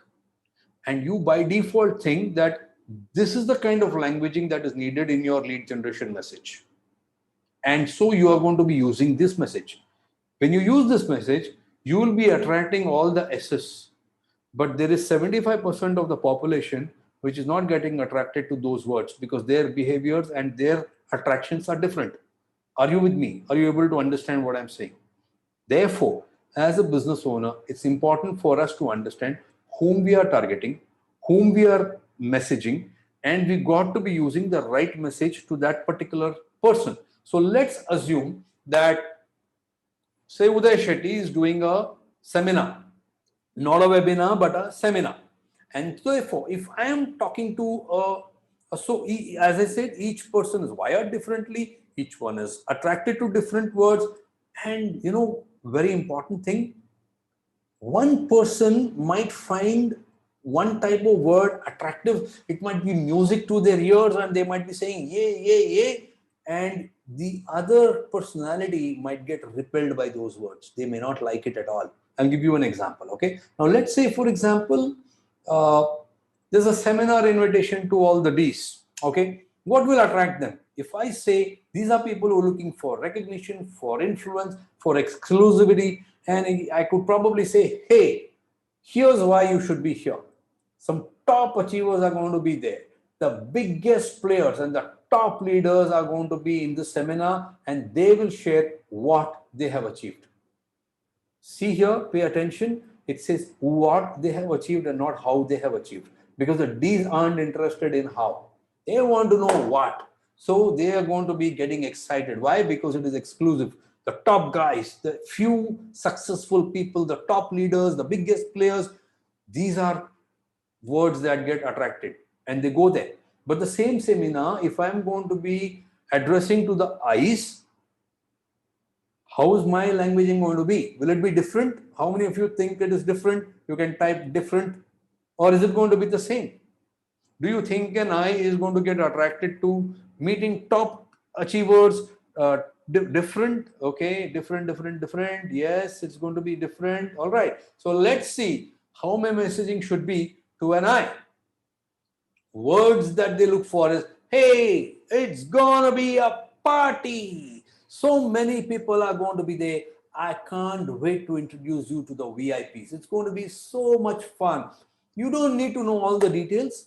And you by default think that this is the kind of languaging that is needed in your lead generation message. And so you are going to be using this message. When you use this message, you will be attracting all the S's. But there is 75% of the population which is not getting attracted to those words because their behaviors and their attractions are different. Are you with me? Are you able to understand what I'm saying? Therefore, as a business owner, it's important for us to understand whom we are targeting, whom we are messaging, and we got to be using the right message to that particular person. So let's assume that, say, Uday Shetty is doing a seminar, not a webinar, but a seminar. And therefore, if I am talking to as I said, each person is wired differently, each one is attracted to different words. And very important thing, one person might find one type of word attractive. It might be music to their ears and they might be saying yay, yay, yay. And the other personality might get repelled by those words. They may not like it at all. I'll give you an example. Okay. Now let's say, for example, uh, there's a seminar invitation to all the Ds. Okay. What will attract them? If I say these are people who are looking for recognition, for influence, for exclusivity, and I could probably say, hey, here's why you should be here. Some top achievers are going to be there. The biggest players and the top leaders are going to be in the seminar and they will share what they have achieved. See here, pay attention. It says what they have achieved and not how they have achieved. Because the D's aren't interested in how. They want to know what. So they are going to be getting excited. Why? Because it is exclusive. The top guys, the few successful people, the top leaders, the biggest players, these are words that get attracted and they go there. But the same seminar, if I'm going to be addressing to the I's, how is my languaging going to be? Will it be different? How many of you think it is different? You can type different. Or is it going to be the same? Do you think an I is going to get attracted to meeting top achievers? Different? Okay, different. Yes, it's going to be different. All right. So let's see how my messaging should be to an I. Words that they look for is, hey, it's gonna be a party. So many people are going to be there. I can't wait to introduce you to the VIPs. It's going to be so much fun. You don't need to know all the details.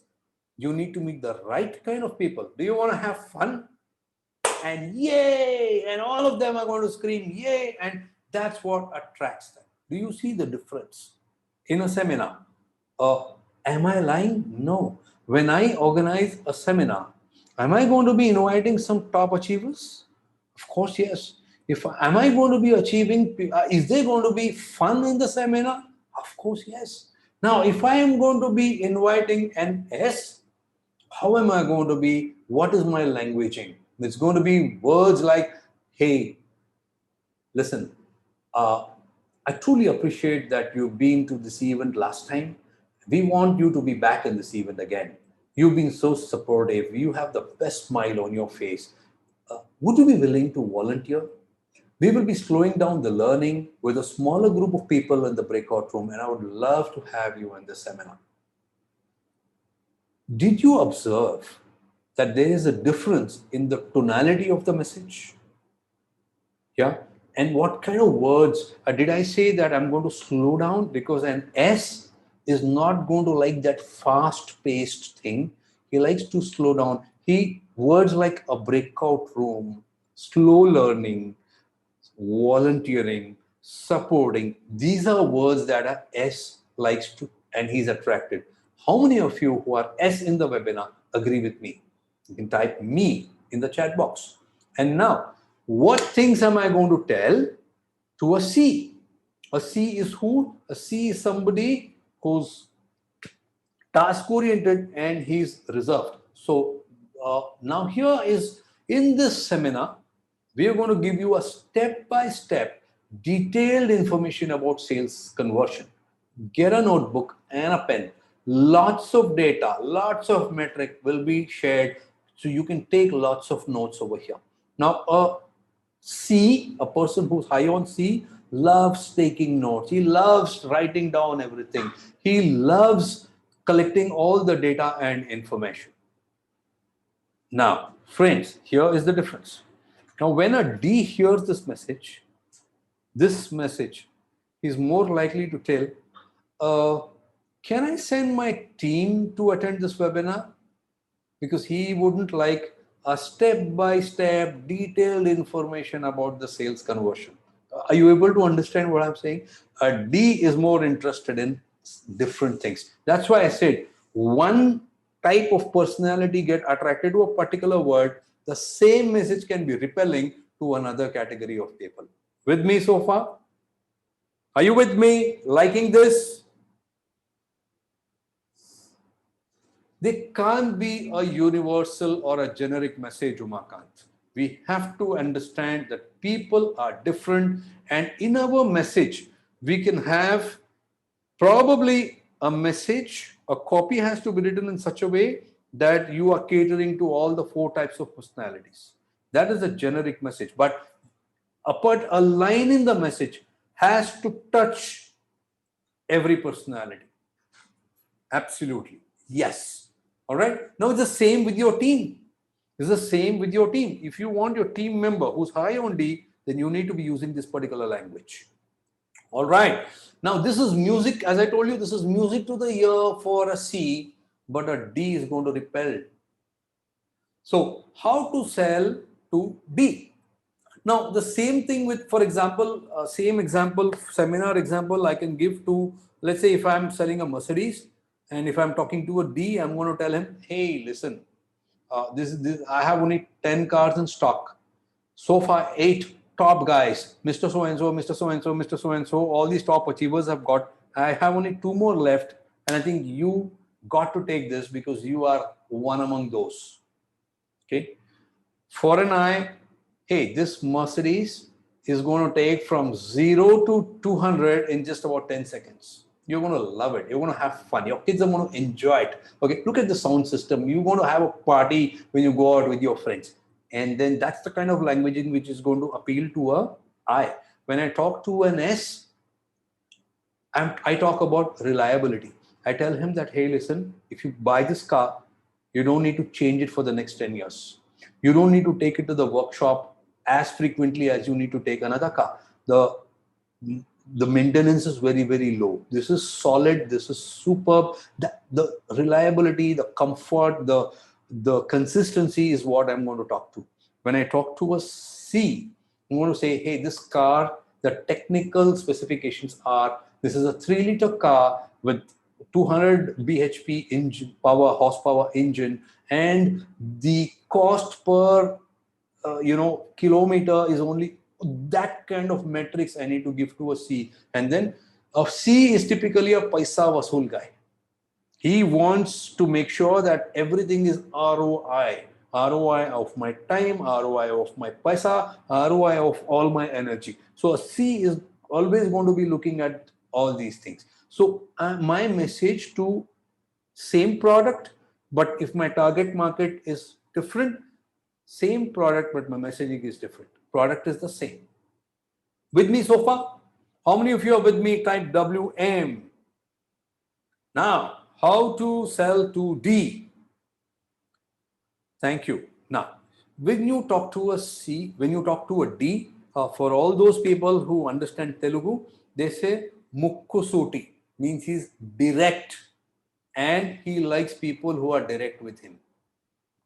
You need to meet the right kind of people. Do you want to have fun? And yay! And all of them are going to scream yay! And that's what attracts them. Do you see the difference? In a seminar, am I lying? No. When I organize a seminar, am I going to be inviting some top achievers? Of course, yes. If am I going to be achieving? Is there going to be fun in the seminar? Of course, yes. Now, if I am going to be inviting an S, how am I going to be? What is my languaging? It's going to be words like, hey, listen, I truly appreciate that you've been to this event last time. We want you to be back in this event again. You've been so supportive. You have the best smile on your face. Would you be willing to volunteer? We will be slowing down the learning with a smaller group of people in the breakout room, and I would love to have you in the seminar. Did you observe that there is a difference in the tonality of the message? Yeah. And what kind of words? Did I say that I'm going to slow down? Because an S is not going to like that fast paced thing. He likes to slow down. He Words like a breakout room, slow learning, volunteering, supporting, these are words that are S likes to and he's attracted. How many of you who are S in the webinar agree with me? You can type me in the chat box. And now, what things am I going to tell to a C? A C is who? A C is somebody who's task oriented and he's reserved. So now here is in this seminar, we are going to give you a step by step detailed information about sales conversion. Get a notebook and a pen. Lots of data, lots of metric will be shared so you can take lots of notes over here. Now, C, a person who's high on C, loves taking notes. He loves writing down everything. He loves collecting all the data and information. Now, friends, here is the difference. Now, when a D hears this message is more likely to tell, can I send my team to attend this webinar? Because he wouldn't like a step-by-step detailed information about the sales conversion. Are you able to understand what I'm saying? A D is more interested in different things. That's why I said one type of personality get attracted to a particular word, the same message can be repelling to another category of people. With me so far? Are you with me? Liking this? There can't be a universal or a generic message, Umakant. We have to understand that people are different, and in our message, we can have probably a message, a copy has to be written in such a way that you are catering to all the 4 types of personalities. That is a generic message, but a line in the message has to touch every personality. Absolutely. Yes. All right. Now it's the same with your team. It's the same with your team. If you want your team member who's high on D, then you need to be using this particular language. All right. Now this is music. As I told you, this is music to the ear for a C, but a D is going to repel. So how to sell to D? Now the same thing with, for example, same example, seminar example I can give to, let's say if I'm selling a Mercedes and if I'm talking to a D, I'm going to tell him, hey, listen, this I have only 10 cars in stock. So far, 8 top guys, Mr. So-and-so, Mr. So-and-so, Mr. So-and-so, all these top achievers have got. I have only 2 more left. And I think you got to take this because you are one among those. Okay. For an eye, hey, this Mercedes is going to take from 0 to 200 in just about 10 seconds. You're going to love it. You're going to have fun. Your kids are going to enjoy it. Okay, look at the sound system. You're going to have a party when you go out with your friends. And then that's the kind of languaging which is going to appeal to a I. When I talk to an S, I talk about reliability. I tell him that, hey, listen, if you buy this car, you don't need to change it for the next 10 years. You don't need to take it to the workshop as frequently as you need to take another car. The maintenance is very, very low. This is solid. This is superb. The reliability, the comfort, the consistency is what I'm going to talk to. When I talk to a C, I'm going to say, hey, this car, the technical specifications are, this is a 3-liter car with 200 bhp engine power, horsepower engine, and the cost per kilometer is only that kind of metrics I need to give to a C. And then a C is typically a paisa vasool guy. He wants to make sure that everything is ROI. ROI of my time, ROI of my paisa, ROI of all my energy. So a C is always going to be looking at all these things. So my message to same product, but if my target market is different, same product, but my messaging is different. Product is the same. With me so far? How many of you are with me? Type WM. Now, how to sell to D? Thank you. Now, when you talk to a C, when you talk to a D, for all those people who understand Telugu, they say Mukkusuti, means he's direct and he likes people who are direct with him.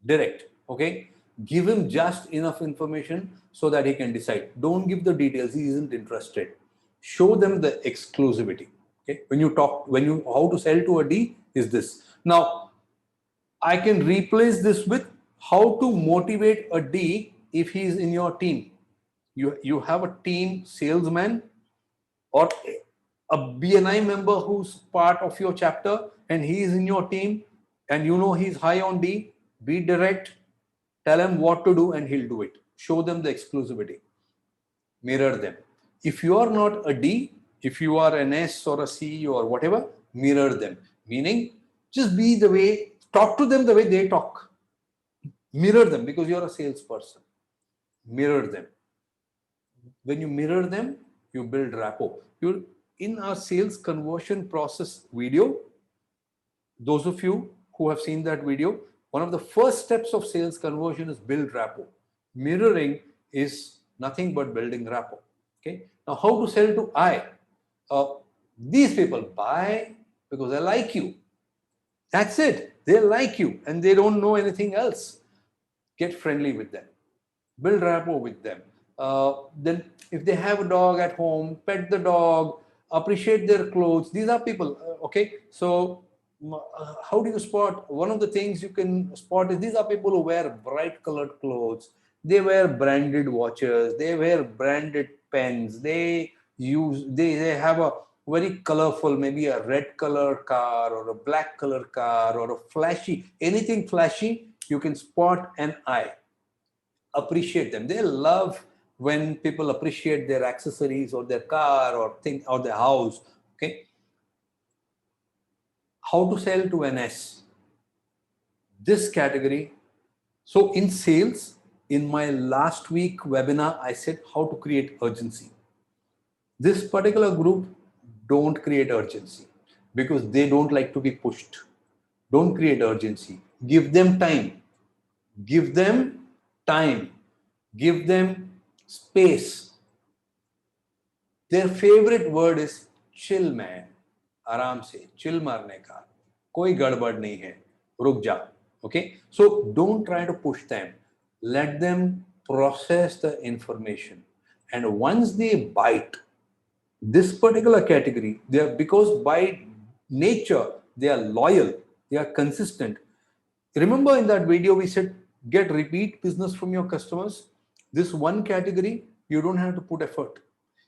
Direct. Okay, give him just enough information so that he can decide. Don't give the details, he isn't interested. Show them the exclusivity. Okay, when you talk, when you how to sell to a D is this. Now I can replace this with how to motivate a D if he is in your team. You have a team salesman or a BNI member who's part of your chapter and he is in your team and you know he's high on D, be direct, tell him what to do and he'll do it. Show them the exclusivity. Mirror them. If you are not a D, if you are an S or a C or whatever, mirror them. Meaning, just be the way, talk to them the way they talk. Mirror them because you're a salesperson. Mirror them. When you mirror them, you build rapport. You in our sales conversion process video, those of you who have seen that video, one of the first steps of sales conversion is build rapport. Mirroring is nothing but building rapport. Okay. Now, how to sell to I? These people buy because they like you. That's it. They like you and they don't know anything else. Get friendly with them. Build rapport with them. Then, if they have a dog at home, pet the dog, appreciate their clothes. These are people. Okay. So, how do you spot? One of the things you can spot is these are people who wear bright colored clothes. They wear branded watches. They wear branded pens. They have a very colorful, maybe a red color car or a black color car or a flashy, anything flashy, you can spot an eye. Appreciate them. They love when people appreciate their accessories or their car or thing or their house. Okay. How to sell to an S? This category. So in sales, in my last week webinar, I said how to create urgency. This particular group don't create urgency because they don't like to be pushed. Don't create urgency. Give them time. Give them time. Give them space. Their favorite word is chill man. आराम से chill मारने का कोई गड़बड़ नहीं है रुक जा. Okay, so don't try to push them. Let them process the information, and once they bite, this particular category, they are, because by nature they are loyal, they are consistent. Remember in that video we said get repeat business from your customers. This one category you don't have to put effort.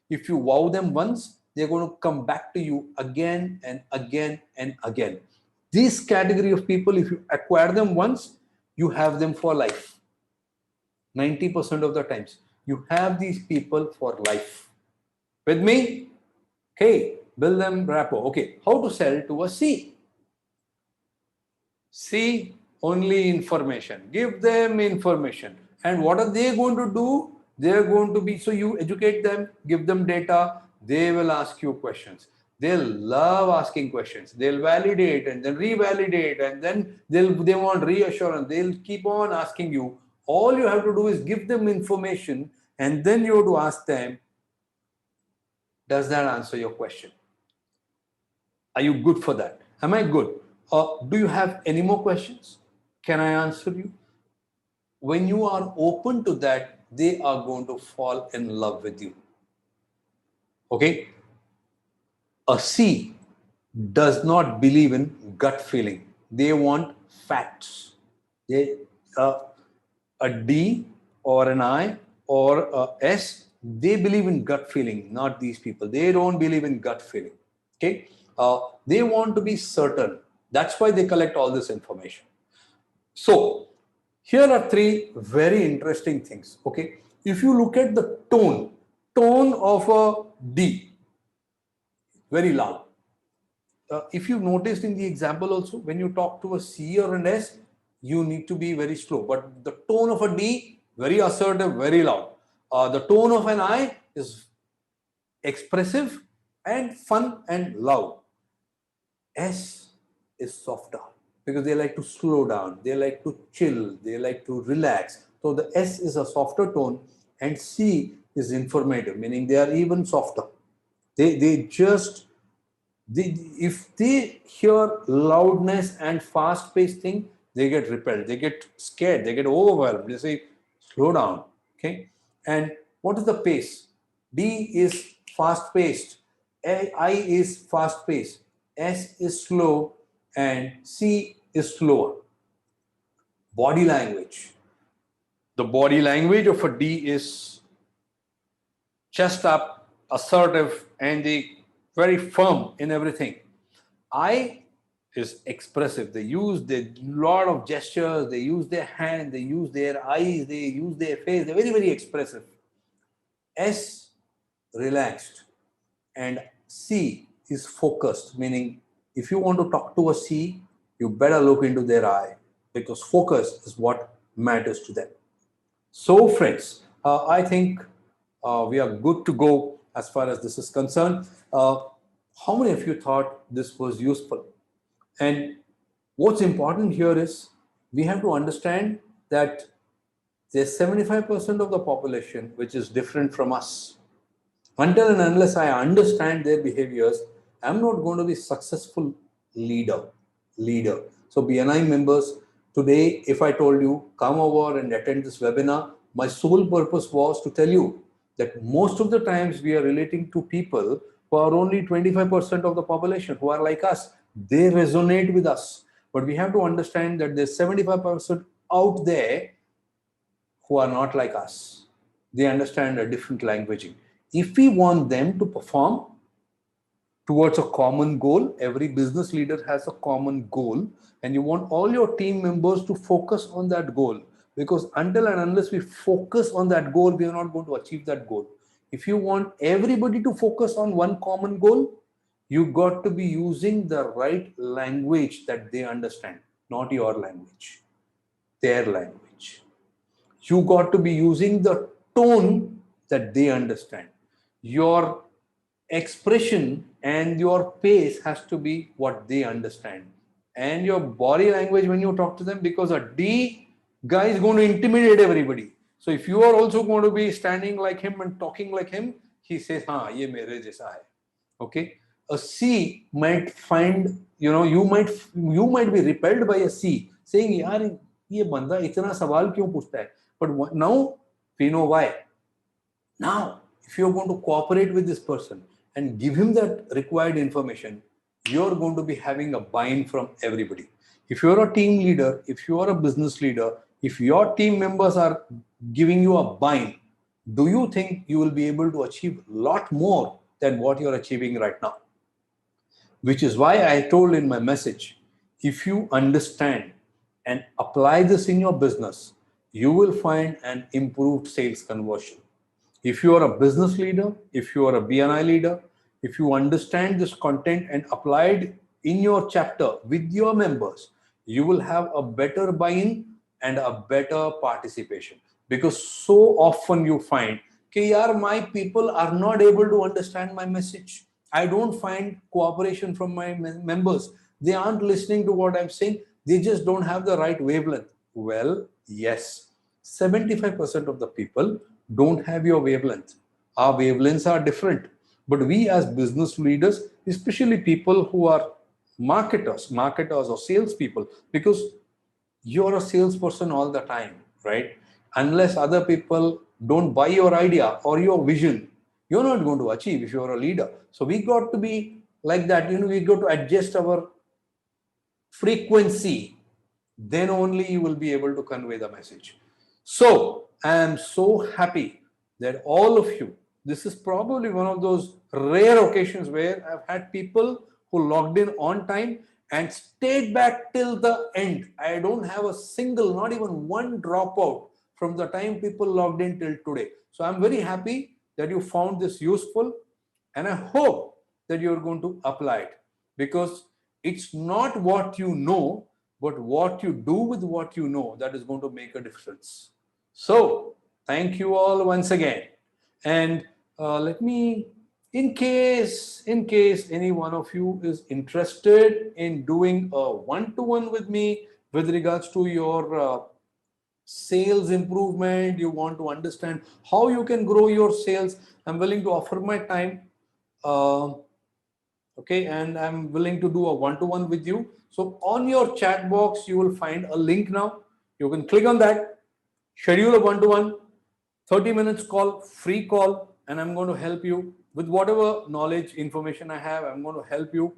If you wow them once, they're going to come back to you again and again and again. This category of people, if you acquire them once, you have them for life. 90% of the times you have these people for life. With me? Okay, build them rapport. Okay, how to sell to a C? C, only information. Give them information. And what are they going to do? They're going to be, so you educate them, give them data, they will ask you questions. They'll love asking questions. They'll validate and then revalidate and then they want reassurance. They'll keep on asking you. All you have to do is give them information and then you have to ask them, does that answer your question? Are you good for that? Am I good? Do you have any more questions? Can I answer you? When you are open to that, they are going to fall in love with you. Okay? A C does not believe in gut feeling. They want facts. A D or an I or a S, they believe in gut feeling, not these people. They don't believe in gut feeling. Okay? They want to be certain. That's why they collect all this information. So, here are three very interesting things. Okay? If you look at the tone of a D, very loud. If you noticed in the example also, when you talk to a C or an S, you need to be very slow. But the tone of a D, very assertive, very loud. The tone of an I is expressive and fun and loud. S is softer because they like to slow down, they like to chill, they like to relax. So the S is a softer tone and C is informative, meaning they are even softer. If they hear loudness and fast-paced thing, they get repelled, they get scared, they get overwhelmed. They say, slow down. Okay. And what is the pace? D is fast paced, I is fast paced, S is slow, and C is slower. Body language. The body language of a D is chest up, assertive, and the very firm in everything. I is expressive. They use a lot of gestures, they use their hand, they use their eyes, they use their face. They're very, very expressive. S, relaxed. And C is focused, meaning if you want to talk to a C, you better look into their eye because focus is what matters to them. So, friends, I think we are good to go as far as this is concerned. How many of you thought this was useful? And what's important here is we have to understand that there's 75% of the population which is different from us. Until and unless I understand their behaviors, I'm not going to be successful leader. So BNI members, today, if I told you, come over and attend this webinar, my sole purpose was to tell you that most of the times we are relating to people who are only 25% of the population, who are like us. They resonate with us. But we have to understand that there's 75% out there who are not like us. They understand a different languaging. If we want them to perform towards a common goal, every business leader has a common goal, and you want all your team members to focus on that goal. Because until and unless we focus on that goal, we are not going to achieve that goal. If you want everybody to focus on one common goal, you got to be using the right language that they understand, not your language, their language. You got to be using the tone that they understand. Your expression and your pace has to be what they understand. And your body language when you talk to them, because a D guy is going to intimidate everybody. So if you are also going to be standing like him and talking like him, he says, "Ha, ye mere jaisa hai." Okay. A C might find, you might be repelled by a C, saying, "Yaar, ये बंदा इतना सवाल क्यों पूछता है?" But now we know why. Now, if you're going to cooperate with this person and give him that required information, you're going to be having a buy-in from everybody. If you're a team leader, if you are a business leader, if your team members are giving you a buy-in, do you think you will be able to achieve a lot more than what you're achieving right now? Which is why I told in my message, if you understand and apply this in your business, you will find an improved sales conversion. If you are a business leader, if you are a BNI leader, if you understand this content and apply it in your chapter with your members, you will have a better buy-in and a better participation. Because so often you find, okay, yaar, my people are not able to understand my message. I don't find cooperation from my members. They aren't listening to what I'm saying. They just don't have the right wavelength. Well, yes, 75% of the people don't have your wavelength. Our wavelengths are different. But we as business leaders, especially people who are marketers or salespeople, because you're a salesperson all the time, right? Unless other people don't buy your idea or your vision, you're not going to achieve if you're a leader. So we got to be like that. We got to adjust our frequency. Then only you will be able to convey the message. So I am so happy that all of you, this is probably one of those rare occasions where I've had people who logged in on time and stayed back till the end. I don't have a single, not even one dropout from the time people logged in till today. So I'm very happy that you found this useful, and I hope that you're going to apply it, because it's not what you know, but what you do with what you know that is going to make a difference. So thank you all once again. And let me, in case any one of you is interested in doing a one-to-one with me with regards to your sales improvement, you want to understand how you can grow your sales, I'm willing to offer my time. Okay, and I'm willing to do a one-to-one with you. So on your chat box, you will find a link now. You can click on that, schedule a one-to-one, 30 minutes call, free call, and I'm going to help you with whatever knowledge, information I have. I'm going to help you,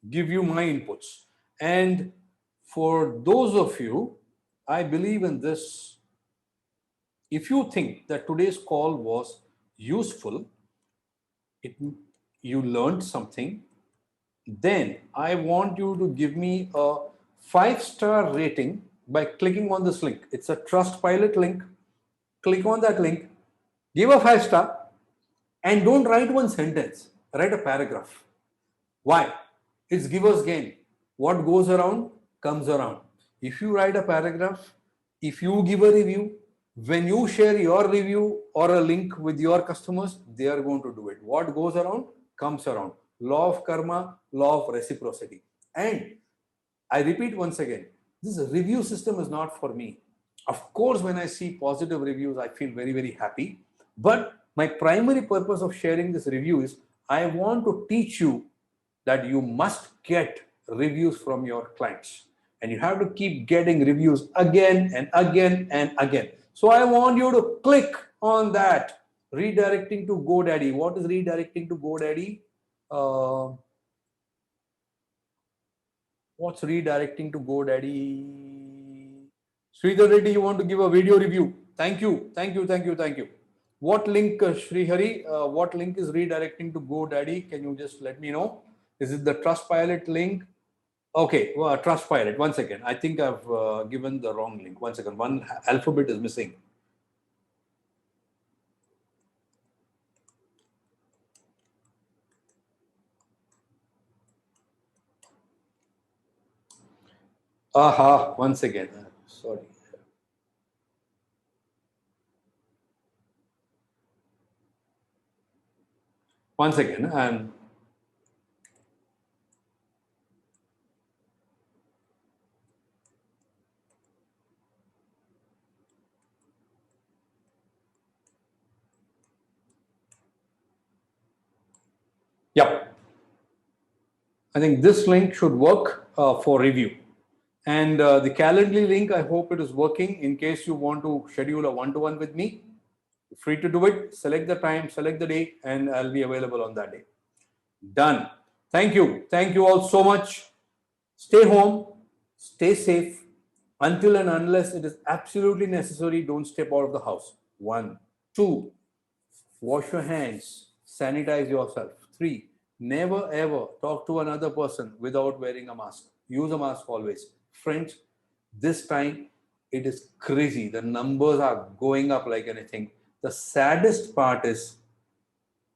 give you my inputs. And for those of you, I believe in this. If you think that today's call was useful, it, you learned something, then I want you to give me a 5-star rating by clicking on this link. It's a Trustpilot link. Click on that link, give a 5-star, and don't write one sentence, write a paragraph. Why? It's giver's gain. What goes around comes around. If you write a paragraph, if you give a review, when you share your review or a link with your customers, they are going to do it. What goes around comes around. Law of karma, law of reciprocity. And I repeat once again, this review system is not for me. Of course, when I see positive reviews, I feel very, very happy. But my primary purpose of sharing this review is I want to teach you that you must get reviews from your clients. And you have to keep getting reviews again and again and again. So I want you to click on that. Redirecting to GoDaddy. What is redirecting to GoDaddy? What's redirecting to GoDaddy? Sridhar Reddy, you want to give a video review? Thank you, thank you, thank you, thank you. What link, Srihari? What link is redirecting to GoDaddy? Can you just let me know? Is it the Trustpilot link? Okay, well, Trustpilot. One second. I think I've given the wrong link. One second. One alphabet is missing. Aha, once again. Sorry. Once again, and yep. I think this link should work for review. And the Calendly link, I hope it is working. In case you want to schedule a one-to-one with me, free to do it. Select the time, select the day, and I'll be available on that day. Done. Thank you. Thank you all so much. Stay home, stay safe. Until and unless it is absolutely necessary, don't step out of the house. 1. 2. Wash your hands, sanitize yourself. 3. Never ever talk to another person without wearing a mask. Use a mask always. Friends, this time it is crazy. The numbers are going up like anything. The saddest part is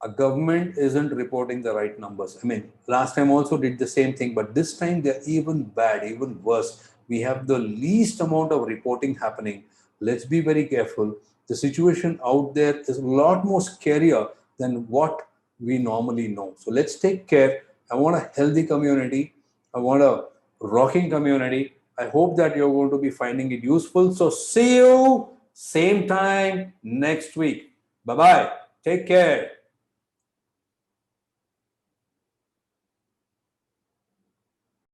a government isn't reporting the right numbers. I mean, last time also did the same thing, but this time they're even bad, even worse. We have the least amount of reporting happening. Let's be very careful. The situation out there is a lot more scarier than what we normally know. So let's take care. I want a healthy community. I want a rocking community. I hope that you're going to be finding it useful. So see you same time next week. Bye-bye. Take care.